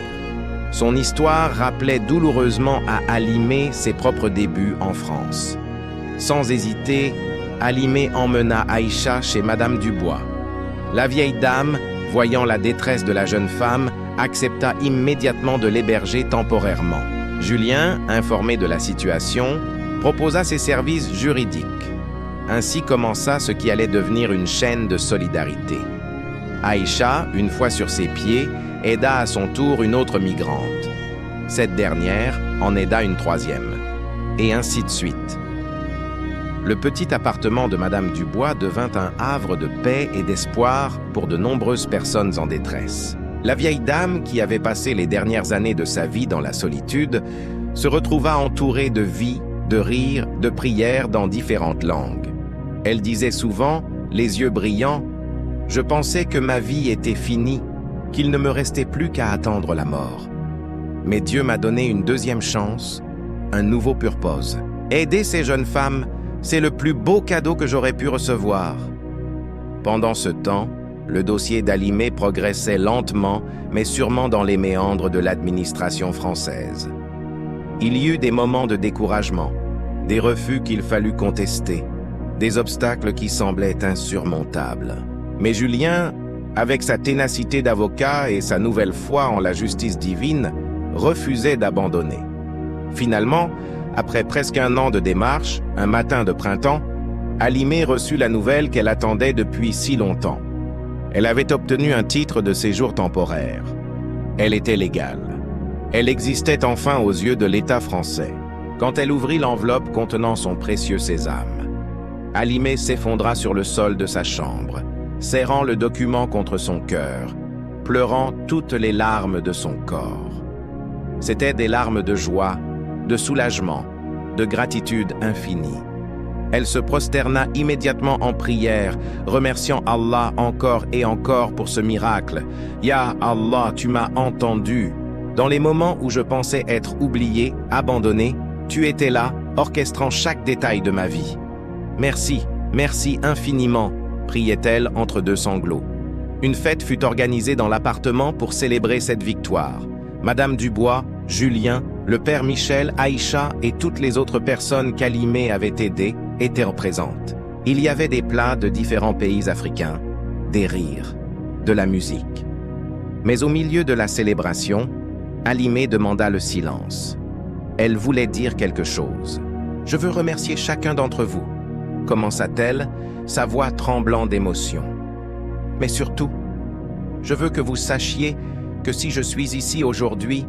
Son histoire rappelait douloureusement à Halimé ses propres débuts en France. Sans hésiter, Halimé emmena Aïcha chez Madame Dubois. La vieille dame, voyant la détresse de la jeune femme, accepta immédiatement de l'héberger temporairement. Julien, informé de la situation, proposa ses services juridiques. Ainsi commença ce qui allait devenir une chaîne de solidarité. Aïcha, une fois sur ses pieds, aida à son tour une autre migrante. Cette dernière en aida une troisième. Et ainsi de suite. Le petit appartement de Madame Dubois devint un havre de paix et d'espoir pour de nombreuses personnes en détresse. La vieille dame, qui avait passé les dernières années de sa vie dans la solitude, se retrouva entourée de vie, de rires, de prières dans différentes langues. Elle disait souvent, les yeux brillants, « Je pensais que ma vie était finie, qu'il ne me restait plus qu'à attendre la mort. Mais Dieu m'a donné une deuxième chance, un nouveau purpose. Aider ces jeunes femmes, c'est le plus beau cadeau que j'aurais pu recevoir. » Pendant ce temps, le dossier d'Halimé progressait lentement, mais sûrement dans les méandres de l'administration française. Il y eut des moments de découragement, des refus qu'il fallut contester, des obstacles qui semblaient insurmontables. Mais Julien, avec sa ténacité d'avocat et sa nouvelle foi en la justice divine, refusait d'abandonner. Finalement, après presque un an de démarche, un matin de printemps, Halimé reçut la nouvelle qu'elle attendait depuis si longtemps. Elle avait obtenu un titre de séjour temporaire. Elle était légale. Elle existait enfin aux yeux de l'État français. Quand elle ouvrit l'enveloppe contenant son précieux sésame, Halimé s'effondra sur le sol de sa chambre, serrant le document contre son cœur, pleurant toutes les larmes de son corps. C'étaient des larmes de joie, de soulagement, de gratitude infinie. Elle se prosterna immédiatement en prière, remerciant Allah encore et encore pour ce miracle. « Ya Allah, tu m'as entendu. Dans les moments où je pensais être oublié, abandonné, tu étais là, orchestrant chaque détail de ma vie. Merci, merci infiniment, priait-elle entre deux sanglots. Une fête fut organisée dans l'appartement pour célébrer cette victoire. Madame Dubois, Julien, le père Michel, Aïcha et toutes les autres personnes qu'Halimé avait aidées étaient présentes. Il y avait des plats de différents pays africains, des rires, de la musique. Mais au milieu de la célébration, Halimé demanda le silence. Elle voulait dire quelque chose. « Je veux remercier chacun d'entre vous », commença-t-elle, sa voix tremblant d'émotion. « Mais surtout, je veux que vous sachiez que si je suis ici aujourd'hui,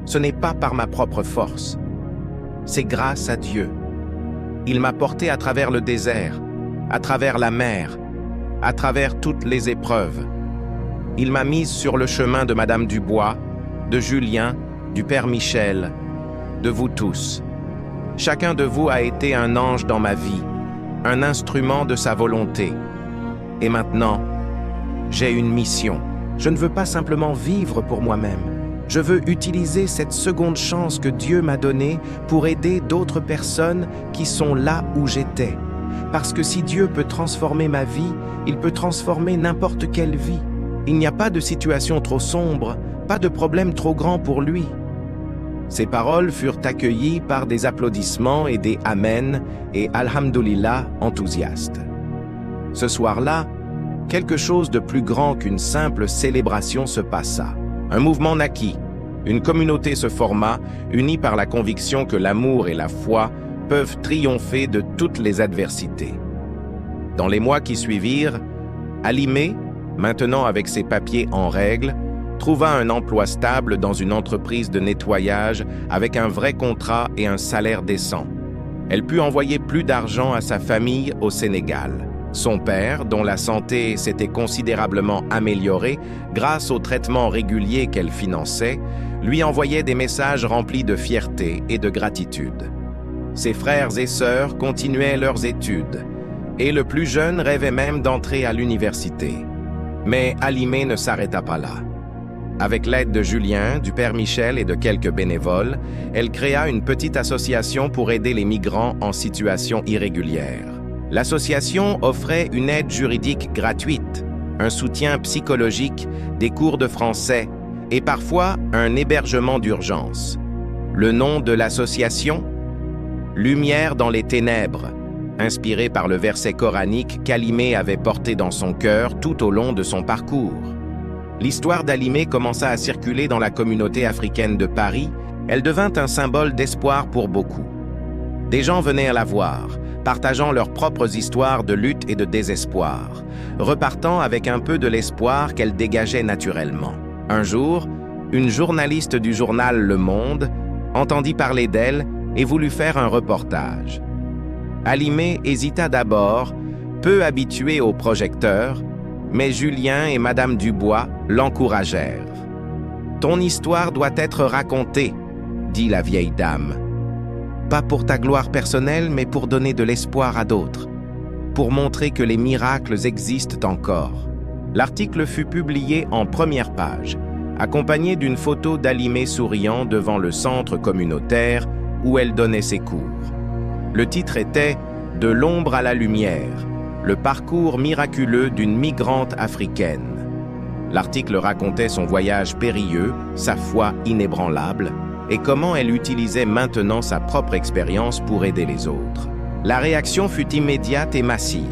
ce n'est pas par ma propre force. C'est grâce à Dieu. Il m'a porté à travers le désert, à travers la mer, à travers toutes les épreuves. Il m'a mise sur le chemin de Madame Dubois, de Julien, du père Michel, de vous tous. Chacun de vous a été un ange dans ma vie, un instrument de sa volonté. Et maintenant, j'ai une mission. Je ne veux pas simplement vivre pour moi-même. Je veux utiliser cette seconde chance que Dieu m'a donnée pour aider d'autres personnes qui sont là où j'étais. Parce que si Dieu peut transformer ma vie, il peut transformer n'importe quelle vie. Il n'y a pas de situation trop sombre, pas de problème trop grand pour lui. Ces paroles furent accueillies par des applaudissements et des Amen et Alhamdulillah enthousiastes. Ce soir-là, quelque chose de plus grand qu'une simple célébration se passa. Un mouvement naquit, une communauté se forma, unie par la conviction que l'amour et la foi peuvent triompher de toutes les adversités. Dans les mois qui suivirent, Halimé, maintenant avec ses papiers en règle, trouva un emploi stable dans une entreprise de nettoyage avec un vrai contrat et un salaire décent. Elle put envoyer plus d'argent à sa famille au Sénégal. Son père, dont la santé s'était considérablement améliorée grâce aux traitements réguliers qu'elle finançait, lui envoyait des messages remplis de fierté et de gratitude. Ses frères et sœurs continuaient leurs études, et le plus jeune rêvait même d'entrer à l'université. Mais Halimé ne s'arrêta pas là. Avec l'aide de Julien, du père Michel et de quelques bénévoles, elle créa une petite association pour aider les migrants en situation irrégulière. L'association offrait une aide juridique gratuite, un soutien psychologique, des cours de français et parfois un hébergement d'urgence. Le nom de l'association? Lumière dans les ténèbres, inspiré par le verset coranique qu'Halimé avait porté dans son cœur tout au long de son parcours. L'histoire d'Halimé commença à circuler dans la communauté africaine de Paris. Elle devint un symbole d'espoir pour beaucoup. Des gens venaient à la voir, partageant leurs propres histoires de lutte et de désespoir, repartant avec un peu de l'espoir qu'elle dégageait naturellement. Un jour, une journaliste du journal Le Monde entendit parler d'elle et voulut faire un reportage. Halimé hésita d'abord, peu habituée aux projecteurs, mais Julien et Madame Dubois l'encouragèrent. « Ton histoire doit être racontée, » dit la vieille dame. « Pas pour ta gloire personnelle, mais pour donner de l'espoir à d'autres, pour montrer que les miracles existent encore. » L'article fut publié en première page, accompagné d'une photo d'Halimé souriant devant le centre communautaire où elle donnait ses cours. Le titre était « De l'ombre à la lumière », le parcours miraculeux d'une migrante africaine. L'article racontait son voyage périlleux, sa foi inébranlable, et comment elle utilisait maintenant sa propre expérience pour aider les autres. La réaction fut immédiate et massive.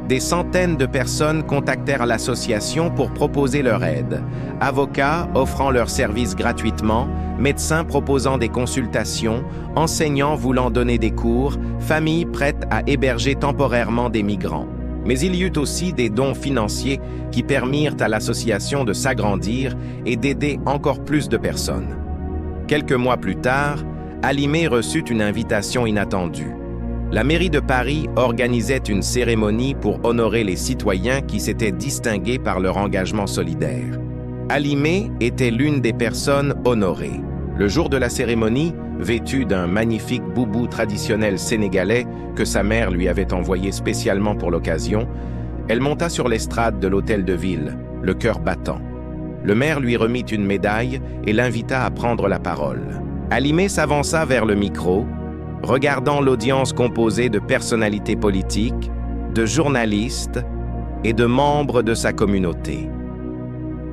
Des centaines de personnes contactèrent l'association pour proposer leur aide. Avocats offrant leurs services gratuitement, médecins proposant des consultations, enseignants voulant donner des cours, familles prêtes à héberger temporairement des migrants. Mais il y eut aussi des dons financiers qui permirent à l'association de s'agrandir et d'aider encore plus de personnes. Quelques mois plus tard, Halimé reçut une invitation inattendue. La mairie de Paris organisait une cérémonie pour honorer les citoyens qui s'étaient distingués par leur engagement solidaire. Halimé était l'une des personnes honorées. Le jour de la cérémonie, vêtue d'un magnifique boubou traditionnel sénégalais que sa mère lui avait envoyé spécialement pour l'occasion, elle monta sur l'estrade de l'hôtel de ville, le cœur battant. Le maire lui remit une médaille et l'invita à prendre la parole. Halimé s'avança vers le micro, regardant l'audience composée de personnalités politiques, de journalistes et de membres de sa communauté.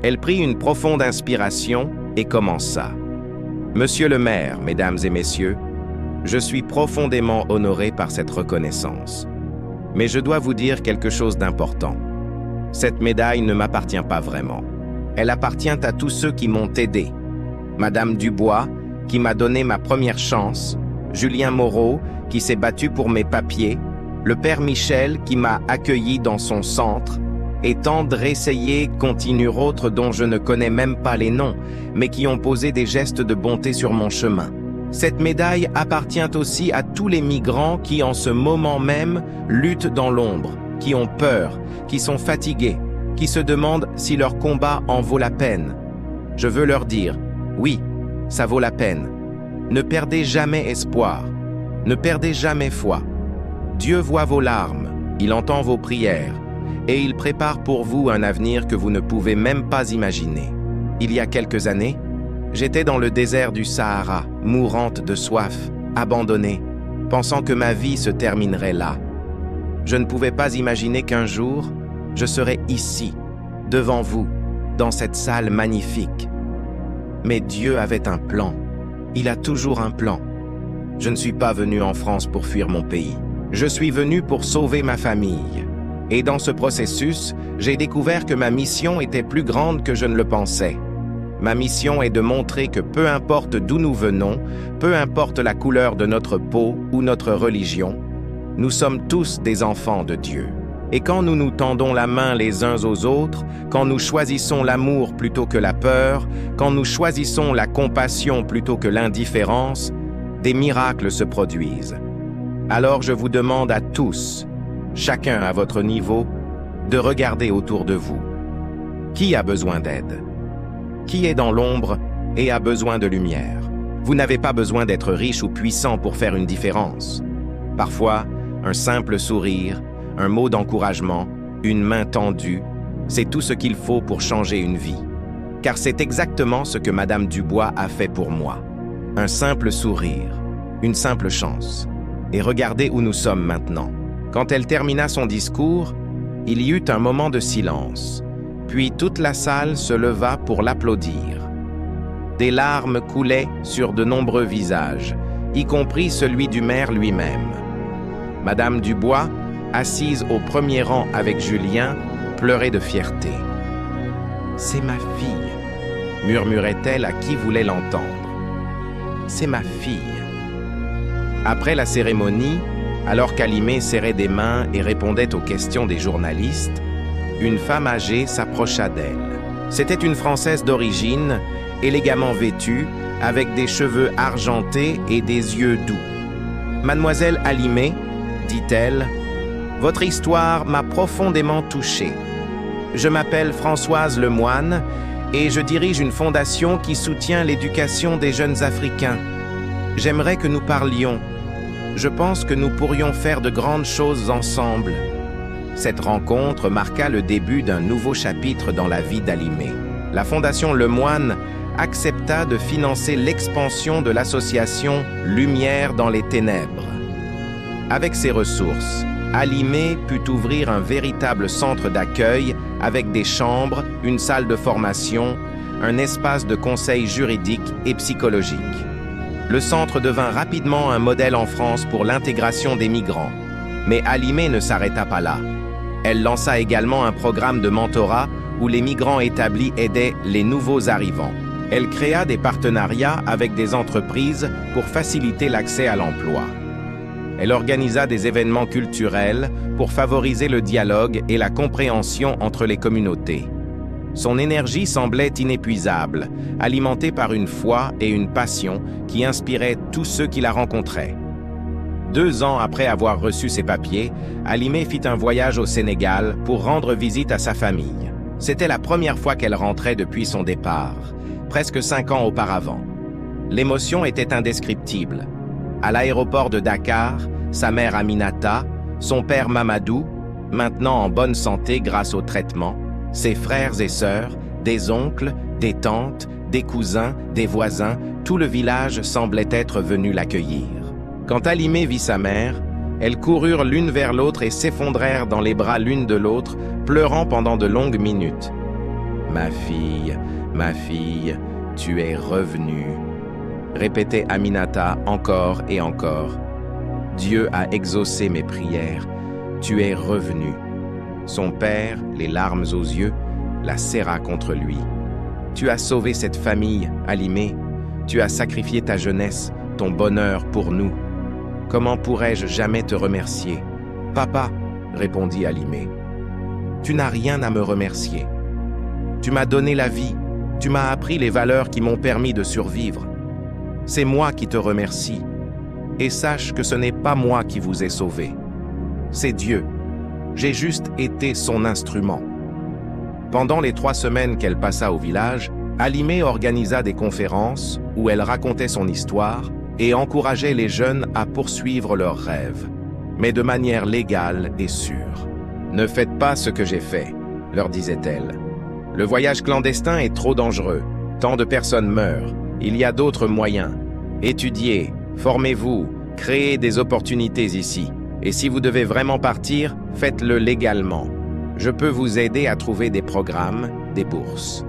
Elle prit une profonde inspiration et commença. « Monsieur le maire, mesdames et messieurs, je suis profondément honoré par cette reconnaissance. Mais je dois vous dire quelque chose d'important. Cette médaille ne m'appartient pas vraiment. Elle appartient à tous ceux qui m'ont aidé. Madame Dubois, qui m'a donné ma première chance, Julien Moreau, qui s'est battu pour mes papiers, le père Michel, qui m'a accueilli dans son centre, et tant d'essayés continuent autres dont je ne connais même pas les noms, mais qui ont posé des gestes de bonté sur mon chemin. Cette médaille appartient aussi à tous les migrants qui, en ce moment même, luttent dans l'ombre, qui ont peur, qui sont fatigués, qui se demandent si leur combat en vaut la peine. Je veux leur dire, oui, ça vaut la peine. Ne perdez jamais espoir, ne perdez jamais foi. Dieu voit vos larmes, il entend vos prières, et il prépare pour vous un avenir que vous ne pouvez même pas imaginer. Il y a quelques années, j'étais dans le désert du Sahara, mourante de soif, abandonnée, pensant que ma vie se terminerait là. Je ne pouvais pas imaginer qu'un jour, je serais ici, devant vous, dans cette salle magnifique. Mais Dieu avait un plan. Il a toujours un plan. Je ne suis pas venu en France pour fuir mon pays. Je suis venu pour sauver ma famille. Et dans ce processus, j'ai découvert que ma mission était plus grande que je ne le pensais. Ma mission est de montrer que peu importe d'où nous venons, peu importe la couleur de notre peau ou notre religion, nous sommes tous des enfants de Dieu. Et quand nous nous tendons la main les uns aux autres, quand nous choisissons l'amour plutôt que la peur, quand nous choisissons la compassion plutôt que l'indifférence, des miracles se produisent. Alors je vous demande à tous, chacun à votre niveau, de regarder autour de vous. Qui a besoin d'aide? Qui est dans l'ombre et a besoin de lumière? Vous n'avez pas besoin d'être riche ou puissant pour faire une différence. Parfois, un simple sourire, un mot d'encouragement, une main tendue, c'est tout ce qu'il faut pour changer une vie. car c'est exactement ce que Madame Dubois a fait pour moi. Un simple sourire, une simple chance. Et regardez où nous sommes maintenant. Quand elle termina son discours, il y eut un moment de silence, puis toute la salle se leva pour l'applaudir. Des larmes coulaient sur de nombreux visages, y compris celui du maire lui-même. Madame Dubois, assise au premier rang avec Julien, pleurait de fierté. « C'est ma fille », murmurait-elle à qui voulait l'entendre. « C'est ma fille ». Après la cérémonie, alors qu'Alimé serrait des mains et répondait aux questions des journalistes, une femme âgée s'approcha d'elle. C'était une Française d'origine, élégamment vêtue, avec des cheveux argentés et des yeux doux. « Mademoiselle Alimé, dit-elle, votre histoire m'a profondément touchée. Je m'appelle Françoise Lemoine et je dirige une fondation qui soutient l'éducation des jeunes Africains. J'aimerais que nous parlions. Je pense que nous pourrions faire de grandes choses ensemble. » Cette rencontre marqua le début d'un nouveau chapitre dans la vie d'Alimé. La Fondation Lemoine accepta de financer l'expansion de l'association Lumière dans les ténèbres. Avec ses ressources, Alimé put ouvrir un véritable centre d'accueil avec des chambres, une salle de formation, un espace de conseil juridique et psychologique. Le centre devint rapidement un modèle en France pour l'intégration des migrants. Mais Alimé ne s'arrêta pas là. Elle lança également un programme de mentorat où les migrants établis aidaient les nouveaux arrivants. Elle créa des partenariats avec des entreprises pour faciliter l'accès à l'emploi. Elle organisa des événements culturels pour favoriser le dialogue et la compréhension entre les communautés. Son énergie semblait inépuisable, alimentée par une foi et une passion qui inspiraient tous ceux qui la rencontraient. 2 ans après avoir reçu ses papiers, Alimé fit un voyage au Sénégal pour rendre visite à sa famille. C'était la première fois qu'elle rentrait depuis son départ, presque 5 ans auparavant. L'émotion était indescriptible. À l'aéroport de Dakar, sa mère Aminata, son père Mamadou, maintenant en bonne santé grâce au traitement, ses frères et sœurs, des oncles, des tantes, des cousins, des voisins, tout le village semblait être venu l'accueillir. Quand Alimé vit sa mère, elles coururent l'une vers l'autre et s'effondrèrent dans les bras l'une de l'autre, pleurant pendant de longues minutes. « Ma fille, tu es revenue », répétait Aminata encore et encore. « Dieu a exaucé mes prières, tu es revenue. » Son père, les larmes aux yeux, la serra contre lui. « Tu as sauvé cette famille, Alimé. Tu as sacrifié ta jeunesse, ton bonheur pour nous. Comment pourrais-je jamais te remercier? »« Papa, » répondit Alimé, « tu n'as rien à me remercier. Tu m'as donné la vie, tu m'as appris les valeurs qui m'ont permis de survivre. C'est moi qui te remercie. Et sache que ce n'est pas moi qui vous ai sauvé. C'est Dieu. J'ai juste été son instrument. » Pendant les 3 semaines qu'elle passa au village, Alimé organisa des conférences où elle racontait son histoire et encourageait les jeunes à poursuivre leurs rêves, mais de manière légale et sûre. « Ne faites pas ce que j'ai fait, » leur disait-elle. « Le voyage clandestin est trop dangereux. Tant de personnes meurent. Il y a d'autres moyens. Étudiez, formez-vous, créez des opportunités ici. Et si vous devez vraiment partir, faites-le légalement. Je peux vous aider à trouver des programmes, des bourses. »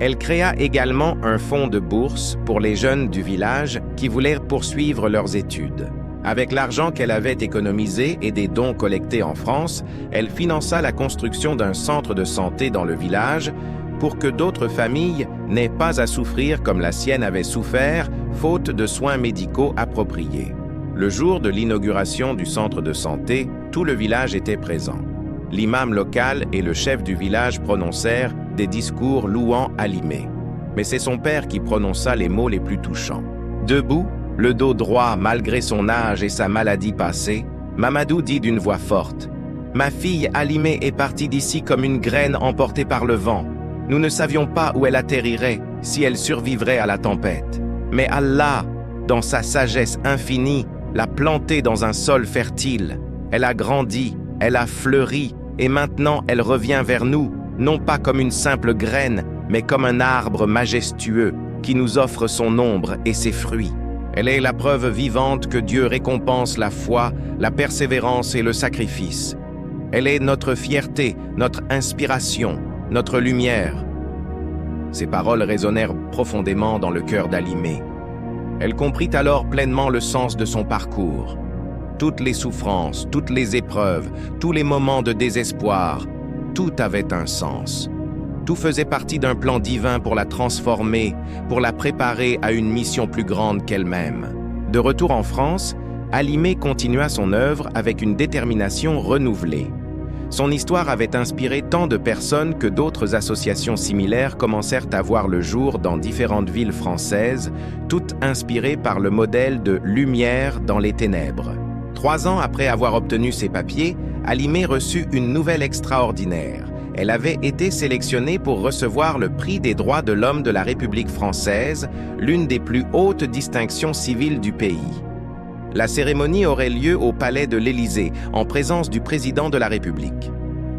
Elle créa également un fonds de bourse pour les jeunes du village qui voulaient poursuivre leurs études. Avec l'argent qu'elle avait économisé et des dons collectés en France, elle finança la construction d'un centre de santé dans le village pour que d'autres familles n'aient pas à souffrir comme la sienne avait souffert, faute de soins médicaux appropriés. Le jour de l'inauguration du centre de santé, tout le village était présent. L'imam local et le chef du village prononcèrent des discours louant Alimé. Mais c'est son père qui prononça les mots les plus touchants. Debout, le dos droit malgré son âge et sa maladie passée, Mamadou dit d'une voix forte: « Ma fille Alimé est partie d'ici comme une graine emportée par le vent. Nous ne savions pas où elle atterrirait, si elle survivrait à la tempête. Mais Allah, dans sa sagesse infinie, l'a plantée dans un sol fertile. Elle a grandi, elle a fleuri, et maintenant elle revient vers nous, non pas comme une simple graine, mais comme un arbre majestueux qui nous offre son ombre et ses fruits. Elle est la preuve vivante que Dieu récompense la foi, la persévérance et le sacrifice. Elle est notre fierté, notre inspiration, notre lumière. Ces paroles résonnèrent profondément dans le cœur d'Halimé. Elle comprit alors pleinement le sens de son parcours. Toutes les souffrances, toutes les épreuves, tous les moments de désespoir, tout avait un sens. Tout faisait partie d'un plan divin pour la transformer, pour la préparer à une mission plus grande qu'elle-même. De retour en France, Halimé continua son œuvre avec une détermination renouvelée. Son histoire avait inspiré tant de personnes que d'autres associations similaires commencèrent à voir le jour dans différentes villes françaises, toutes inspirées par le modèle de « lumière dans les ténèbres ». 3 ans après avoir obtenu ses papiers, Halimé reçut une nouvelle extraordinaire. Elle avait été sélectionnée pour recevoir le prix des droits de l'homme de la République française, l'une des plus hautes distinctions civiles du pays. La cérémonie aurait lieu au palais de l'Élysée, en présence du président de la République.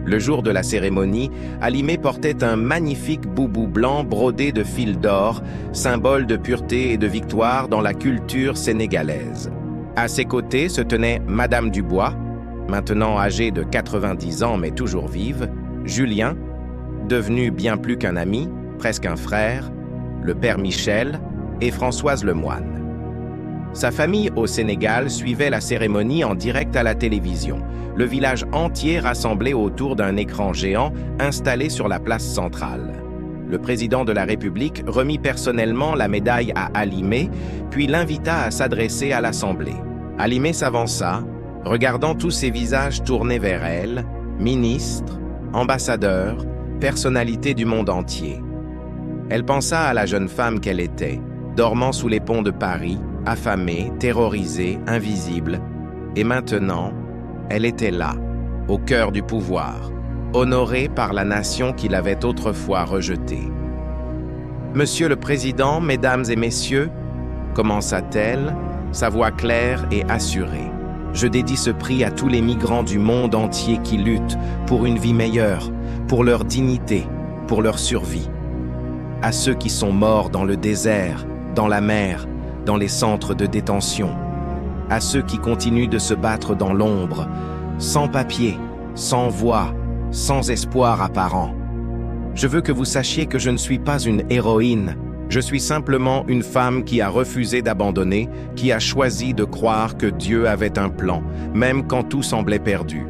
Le jour de la cérémonie, Halimé portait un magnifique boubou blanc brodé de fils d'or, symbole de pureté et de victoire dans la culture sénégalaise. À ses côtés se tenait Madame Dubois, maintenant âgée de 90 ans mais toujours vive, Julien, devenu bien plus qu'un ami, presque un frère, le père Michel et Françoise Lemoine. Sa famille au Sénégal suivait la cérémonie en direct à la télévision, le village entier rassemblé autour d'un écran géant installé sur la place centrale. Le président de la République remit personnellement la médaille à Halimé, puis l'invita à s'adresser à l'Assemblée. Halimé s'avança, regardant tous ces visages tournés vers elle, ministres, ambassadeurs, personnalités du monde entier. Elle pensa à la jeune femme qu'elle était, dormant sous les ponts de Paris, affamée, terrorisée, invisible. Et maintenant, elle était là, au cœur du pouvoir, honorée par la nation qui l'avait autrefois rejetée. « Monsieur le Président, Mesdames et Messieurs, commença-t-elle, sa voix claire et assurée. Je dédie ce prix à tous les migrants du monde entier qui luttent pour une vie meilleure, pour leur dignité, pour leur survie. À ceux qui sont morts dans le désert, dans la mer, dans les centres de détention. À ceux qui continuent de se battre dans l'ombre, sans papier, sans voix, sans espoir apparent. Je veux que vous sachiez que je ne suis pas une héroïne. Je suis simplement une femme qui a refusé d'abandonner, qui a choisi de croire que Dieu avait un plan, même quand tout semblait perdu.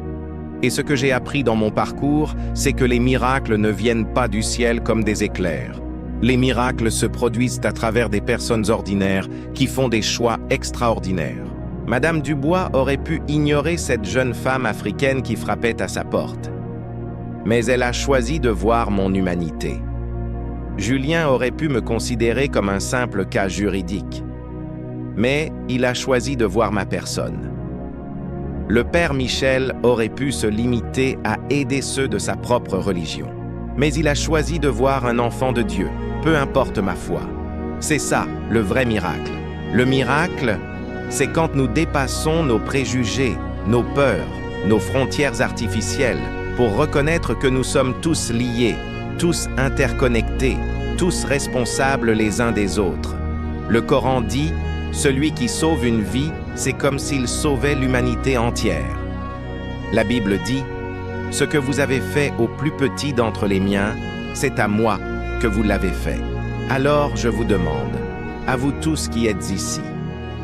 Et ce que j'ai appris dans mon parcours, c'est que les miracles ne viennent pas du ciel comme des éclairs. Les miracles se produisent à travers des personnes ordinaires qui font des choix extraordinaires. Madame Dubois aurait pu ignorer cette jeune femme africaine qui frappait à sa porte. Mais elle a choisi de voir mon humanité. Julien aurait pu me considérer comme un simple cas juridique. Mais il a choisi de voir ma personne. Le père Michel aurait pu se limiter à aider ceux de sa propre religion. Mais il a choisi de voir un enfant de Dieu, peu importe ma foi. C'est ça, le vrai miracle. Le miracle, c'est quand nous dépassons nos préjugés, nos peurs, nos frontières artificielles, pour reconnaître que nous sommes tous liés, tous interconnectés, tous responsables les uns des autres. Le Coran dit « Celui qui sauve une vie, c'est comme s'il sauvait l'humanité entière. » La Bible dit « Ce que vous avez fait au plus petit d'entre les miens, c'est à moi que vous l'avez fait. » Alors je vous demande, à vous tous qui êtes ici,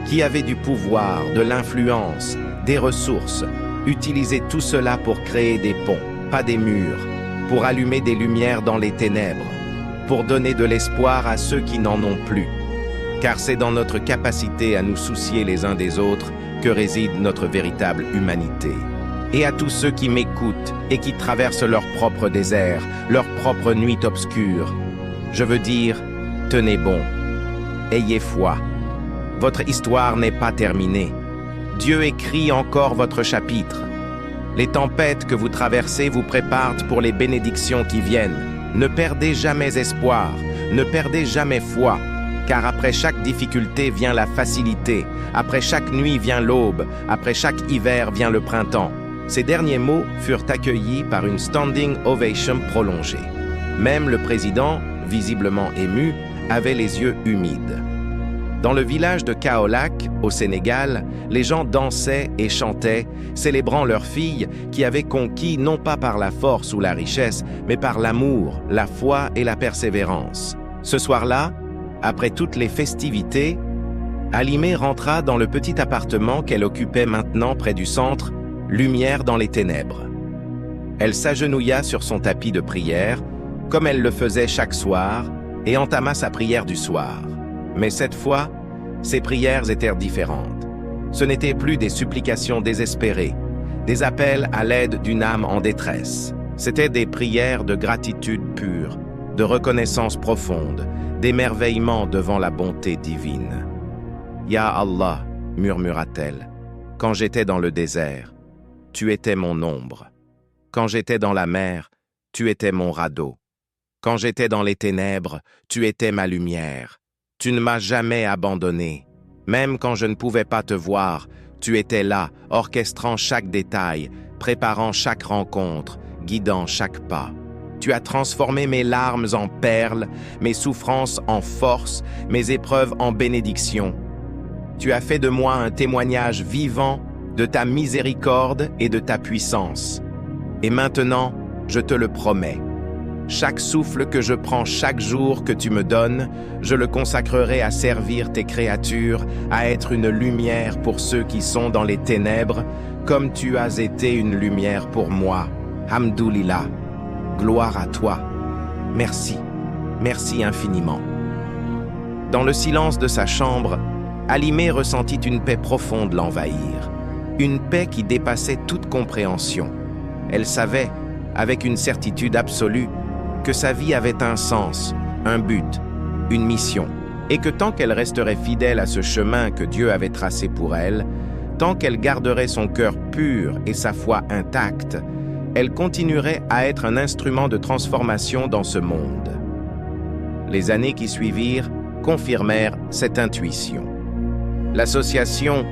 qui avez du pouvoir, de l'influence, des ressources, utilisez tout cela pour créer des ponts, pas des murs, pour allumer des lumières dans les ténèbres, pour donner de l'espoir à ceux qui n'en ont plus. Car c'est dans notre capacité à nous soucier les uns des autres que réside notre véritable humanité. Et à tous ceux qui m'écoutent et qui traversent leur propre désert, leur propre nuit obscure, je veux dire, tenez bon, ayez foi. Votre histoire n'est pas terminée. Dieu écrit encore votre chapitre. Les tempêtes que vous traversez vous préparent pour les bénédictions qui viennent. Ne perdez jamais espoir, ne perdez jamais foi, car après chaque difficulté vient la facilité, après chaque nuit vient l'aube, après chaque hiver vient le printemps. Ces derniers mots furent accueillis par une standing ovation prolongée. Même le président visiblement émue, avait les yeux humides. Dans le village de Kaolack, au Sénégal, les gens dansaient et chantaient, célébrant leur fille qui avait conquis non pas par la force ou la richesse, mais par l'amour, la foi et la persévérance. Ce soir-là, après toutes les festivités, Halimé rentra dans le petit appartement qu'elle occupait maintenant près du centre, lumière dans les ténèbres. Elle s'agenouilla sur son tapis de prière, comme elle le faisait chaque soir, et entama sa prière du soir. Mais cette fois, ses prières étaient différentes. Ce n'étaient plus des supplications désespérées, des appels à l'aide d'une âme en détresse. C'étaient des prières de gratitude pure, de reconnaissance profonde, d'émerveillement devant la bonté divine. « Ya Allah » murmura-t-elle, « quand j'étais dans le désert, tu étais mon ombre. Quand j'étais dans la mer, tu étais mon radeau. Quand j'étais dans les ténèbres, tu étais ma lumière. Tu ne m'as jamais abandonné. Même quand je ne pouvais pas te voir, tu étais là, orchestrant chaque détail, préparant chaque rencontre, guidant chaque pas. Tu as transformé mes larmes en perles, mes souffrances en force, mes épreuves en bénédiction. Tu as fait de moi un témoignage vivant de ta miséricorde et de ta puissance. Et maintenant, je te le promets. Chaque souffle que je prends chaque jour que tu me donnes, je le consacrerai à servir tes créatures, à être une lumière pour ceux qui sont dans les ténèbres, comme tu as été une lumière pour moi. Hamdoulillah. Gloire à toi. Merci. Merci infiniment. Dans le silence de sa chambre, Halimé ressentit une paix profonde l'envahir. Une paix qui dépassait toute compréhension. Elle savait, avec une certitude absolue, que sa vie avait un sens, un but, une mission, et que tant qu'elle resterait fidèle à ce chemin que Dieu avait tracé pour elle, tant qu'elle garderait son cœur pur et sa foi intacte, elle continuerait à être un instrument de transformation dans ce monde. Les années qui suivirent confirmèrent cette intuition. L'association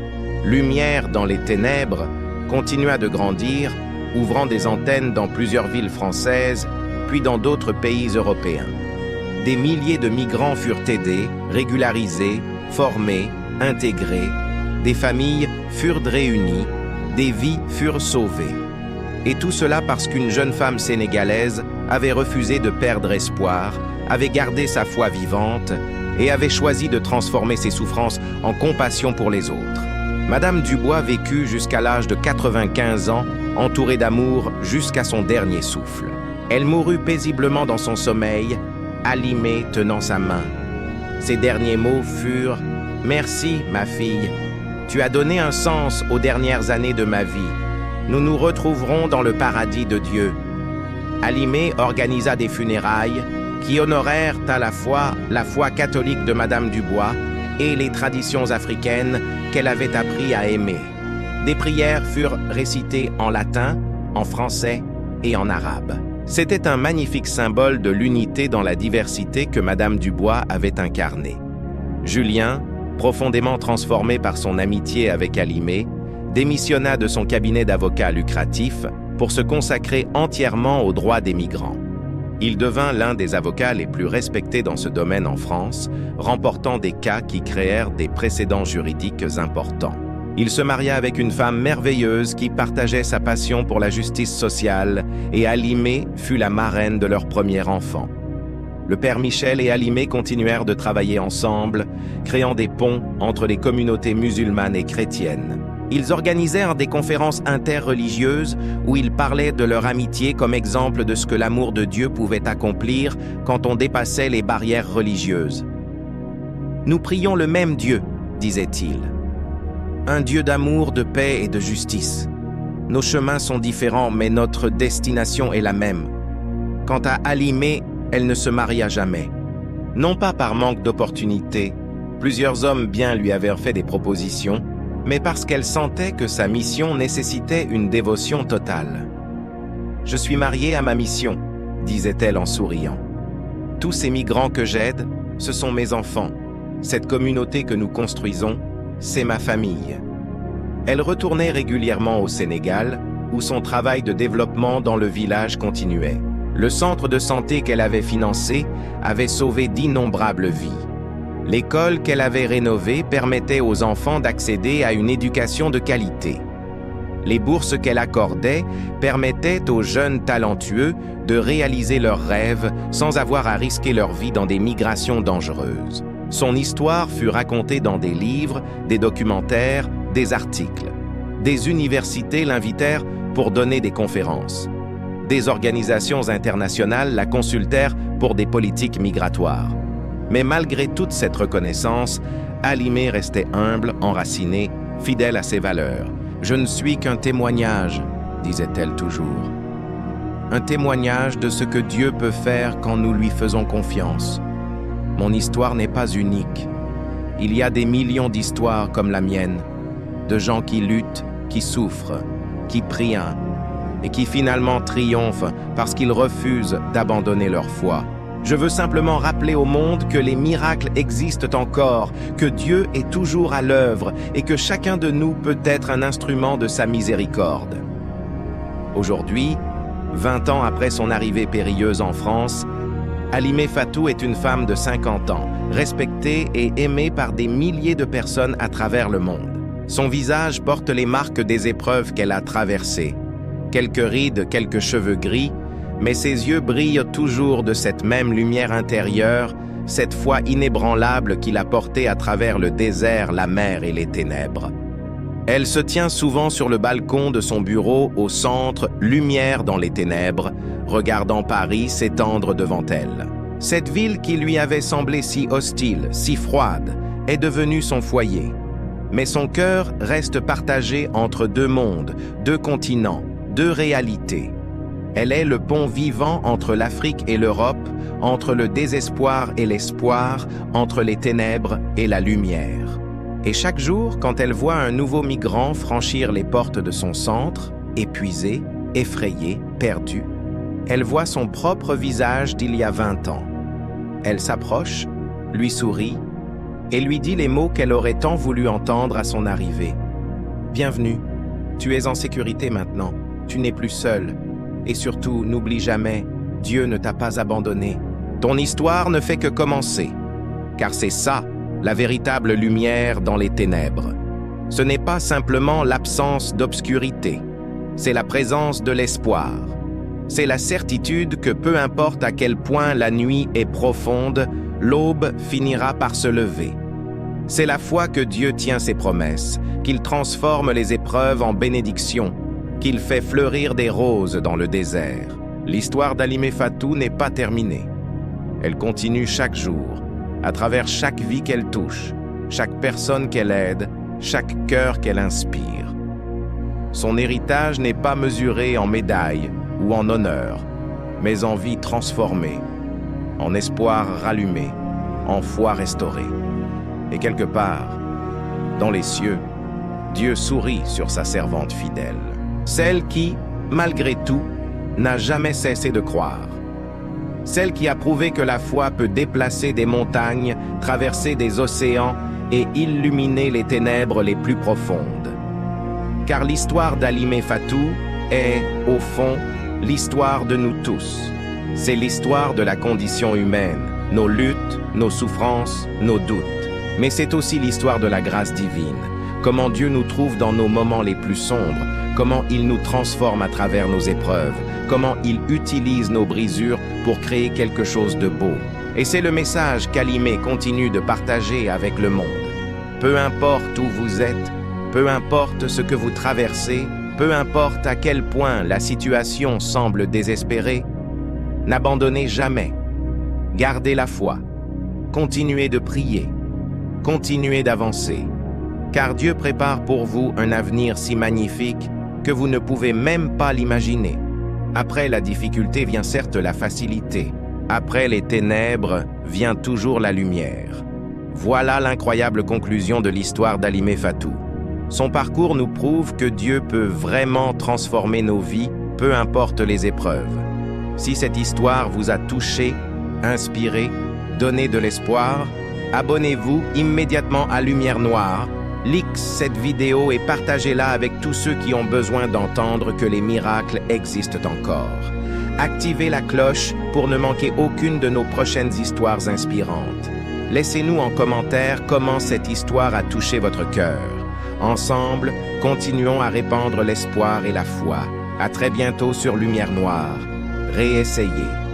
Lumière dans les ténèbres continua de grandir, ouvrant des antennes dans plusieurs villes françaises, puis dans d'autres pays européens. Des milliers de migrants furent aidés, régularisés, formés, intégrés. Des familles furent réunies, des vies furent sauvées. Et tout cela parce qu'une jeune femme sénégalaise avait refusé de perdre espoir, avait gardé sa foi vivante et avait choisi de transformer ses souffrances en compassion pour les autres. Madame Dubois vécut jusqu'à l'âge de 95 ans, entourée d'amour jusqu'à son dernier souffle. Elle mourut paisiblement dans son sommeil, Halimé tenant sa main. Ses derniers mots furent « Merci, ma fille. Tu as donné un sens aux dernières années de ma vie. Nous nous retrouverons dans le paradis de Dieu. » Halimé organisa des funérailles qui honorèrent à la fois la foi catholique de Madame Dubois et les traditions africaines qu'elle avait appris à aimer. Des prières furent récitées en latin, en français et en arabe. C'était un magnifique symbole de l'unité dans la diversité que Madame Dubois avait incarnée. Julien, profondément transformé par son amitié avec Halimé, démissionna de son cabinet d'avocat lucratif pour se consacrer entièrement aux droits des migrants. Il devint l'un des avocats les plus respectés dans ce domaine en France, remportant des cas qui créèrent des précédents juridiques importants. Il se maria avec une femme merveilleuse qui partageait sa passion pour la justice sociale et Halimé fut la marraine de leur premier enfant. Le père Michel et Halimé continuèrent de travailler ensemble, créant des ponts entre les communautés musulmanes et chrétiennes. Ils organisèrent des conférences interreligieuses où ils parlaient de leur amitié comme exemple de ce que l'amour de Dieu pouvait accomplir quand on dépassait les barrières religieuses. « Nous prions le même Dieu », disait-il. Un Dieu d'amour, de paix et de justice. Nos chemins sont différents, mais notre destination est la même. Quant à Halimé, elle ne se maria jamais. Non pas par manque d'opportunités, plusieurs hommes bien lui avaient fait des propositions, mais parce qu'elle sentait que sa mission nécessitait une dévotion totale. « Je suis mariée à ma mission », disait-elle en souriant. « Tous ces migrants que j'aide, ce sont mes enfants. Cette communauté que nous construisons, c'est ma famille. » Elle retournait régulièrement au Sénégal, où son travail de développement dans le village continuait. Le centre de santé qu'elle avait financé avait sauvé d'innombrables vies. L'école qu'elle avait rénovée permettait aux enfants d'accéder à une éducation de qualité. Les bourses qu'elle accordait permettaient aux jeunes talentueux de réaliser leurs rêves sans avoir à risquer leur vie dans des migrations dangereuses. Son histoire fut racontée dans des livres, des documentaires, des articles. Des universités l'invitèrent pour donner des conférences. Des organisations internationales la consultèrent pour des politiques migratoires. Mais malgré toute cette reconnaissance, Halimé restait humble, enracinée, fidèle à ses valeurs. « Je ne suis qu'un témoignage », disait-elle toujours. Un témoignage de ce que Dieu peut faire quand nous lui faisons confiance. Mon histoire n'est pas unique. Il y a des millions d'histoires comme la mienne, de gens qui luttent, qui souffrent, qui prient et qui finalement triomphent parce qu'ils refusent d'abandonner leur foi. Je veux simplement rappeler au monde que les miracles existent encore, que Dieu est toujours à l'œuvre et que chacun de nous peut être un instrument de sa miséricorde. Aujourd'hui, 20 ans après son arrivée périlleuse en France, Halimé Fatou est une femme de 50 ans, respectée et aimée par des milliers de personnes à travers le monde. Son visage porte les marques des épreuves qu'elle a traversées. Quelques rides, quelques cheveux gris, mais ses yeux brillent toujours de cette même lumière intérieure, cette foi inébranlable qui l'a portée à travers le désert, la mer et les ténèbres. Elle se tient souvent sur le balcon de son bureau au centre, lumière dans les ténèbres, regardant Paris s'étendre devant elle. Cette ville qui lui avait semblé si hostile, si froide, est devenue son foyer. Mais son cœur reste partagé entre deux mondes, deux continents, deux réalités. Elle est le pont vivant entre l'Afrique et l'Europe, entre le désespoir et l'espoir, entre les ténèbres et la lumière. Et chaque jour, quand elle voit un nouveau migrant franchir les portes de son centre, épuisé, effrayé, perdu, elle voit son propre visage d'il y a 20 ans. Elle s'approche, lui sourit et lui dit les mots qu'elle aurait tant voulu entendre à son arrivée. « Bienvenue, tu es en sécurité maintenant, tu n'es plus seul. Et surtout, n'oublie jamais, Dieu ne t'a pas abandonné. Ton histoire ne fait que commencer, car c'est ça, la véritable lumière dans les ténèbres. Ce n'est pas simplement l'absence d'obscurité, c'est la présence de l'espoir. C'est la certitude que peu importe à quel point la nuit est profonde, l'aube finira par se lever. C'est la foi que Dieu tient ses promesses, qu'il transforme les épreuves en bénédictions, qu'il fait fleurir des roses dans le désert. L'histoire d'Halimé Fatou n'est pas terminée. Elle continue chaque jour, à travers chaque vie qu'elle touche, chaque personne qu'elle aide, chaque cœur qu'elle inspire. Son héritage n'est pas mesuré en médailles ou en honneur, mais en vie transformée, en espoir rallumé, en foi restaurée. Et quelque part, dans les cieux, Dieu sourit sur sa servante fidèle, celle qui, malgré tout, n'a jamais cessé de croire. Celle qui a prouvé que la foi peut déplacer des montagnes, traverser des océans et illuminer les ténèbres les plus profondes. Car l'histoire d'Halimé Fatou est, au fond, l'histoire de nous tous. C'est l'histoire de la condition humaine, nos luttes, nos souffrances, nos doutes. Mais c'est aussi l'histoire de la grâce divine, comment Dieu nous trouve dans nos moments les plus sombres, comment il nous transforme à travers nos épreuves, comment il utilise nos brisures pour créer quelque chose de beau. Et c'est le message qu'Halimé continue de partager avec le monde. Peu importe où vous êtes, peu importe ce que vous traversez, peu importe à quel point la situation semble désespérée, n'abandonnez jamais. Gardez la foi. Continuez de prier. Continuez d'avancer. Car Dieu prépare pour vous un avenir si magnifique que vous ne pouvez même pas l'imaginer. Après la difficulté vient certes la facilité. Après les ténèbres vient toujours la lumière. Voilà l'incroyable conclusion de l'histoire d'Halimé Fatou. Son parcours nous prouve que Dieu peut vraiment transformer nos vies, peu importe les épreuves. Si cette histoire vous a touché, inspiré, donné de l'espoir, abonnez-vous immédiatement à Lumière Noire, likez cette vidéo et partagez-la avec tous ceux qui ont besoin d'entendre que les miracles existent encore. Activez la cloche pour ne manquer aucune de nos prochaines histoires inspirantes. Laissez-nous en commentaire comment cette histoire a touché votre cœur. Ensemble, continuons à répandre l'espoir et la foi. À très bientôt sur Lumière Noire. Réessayez.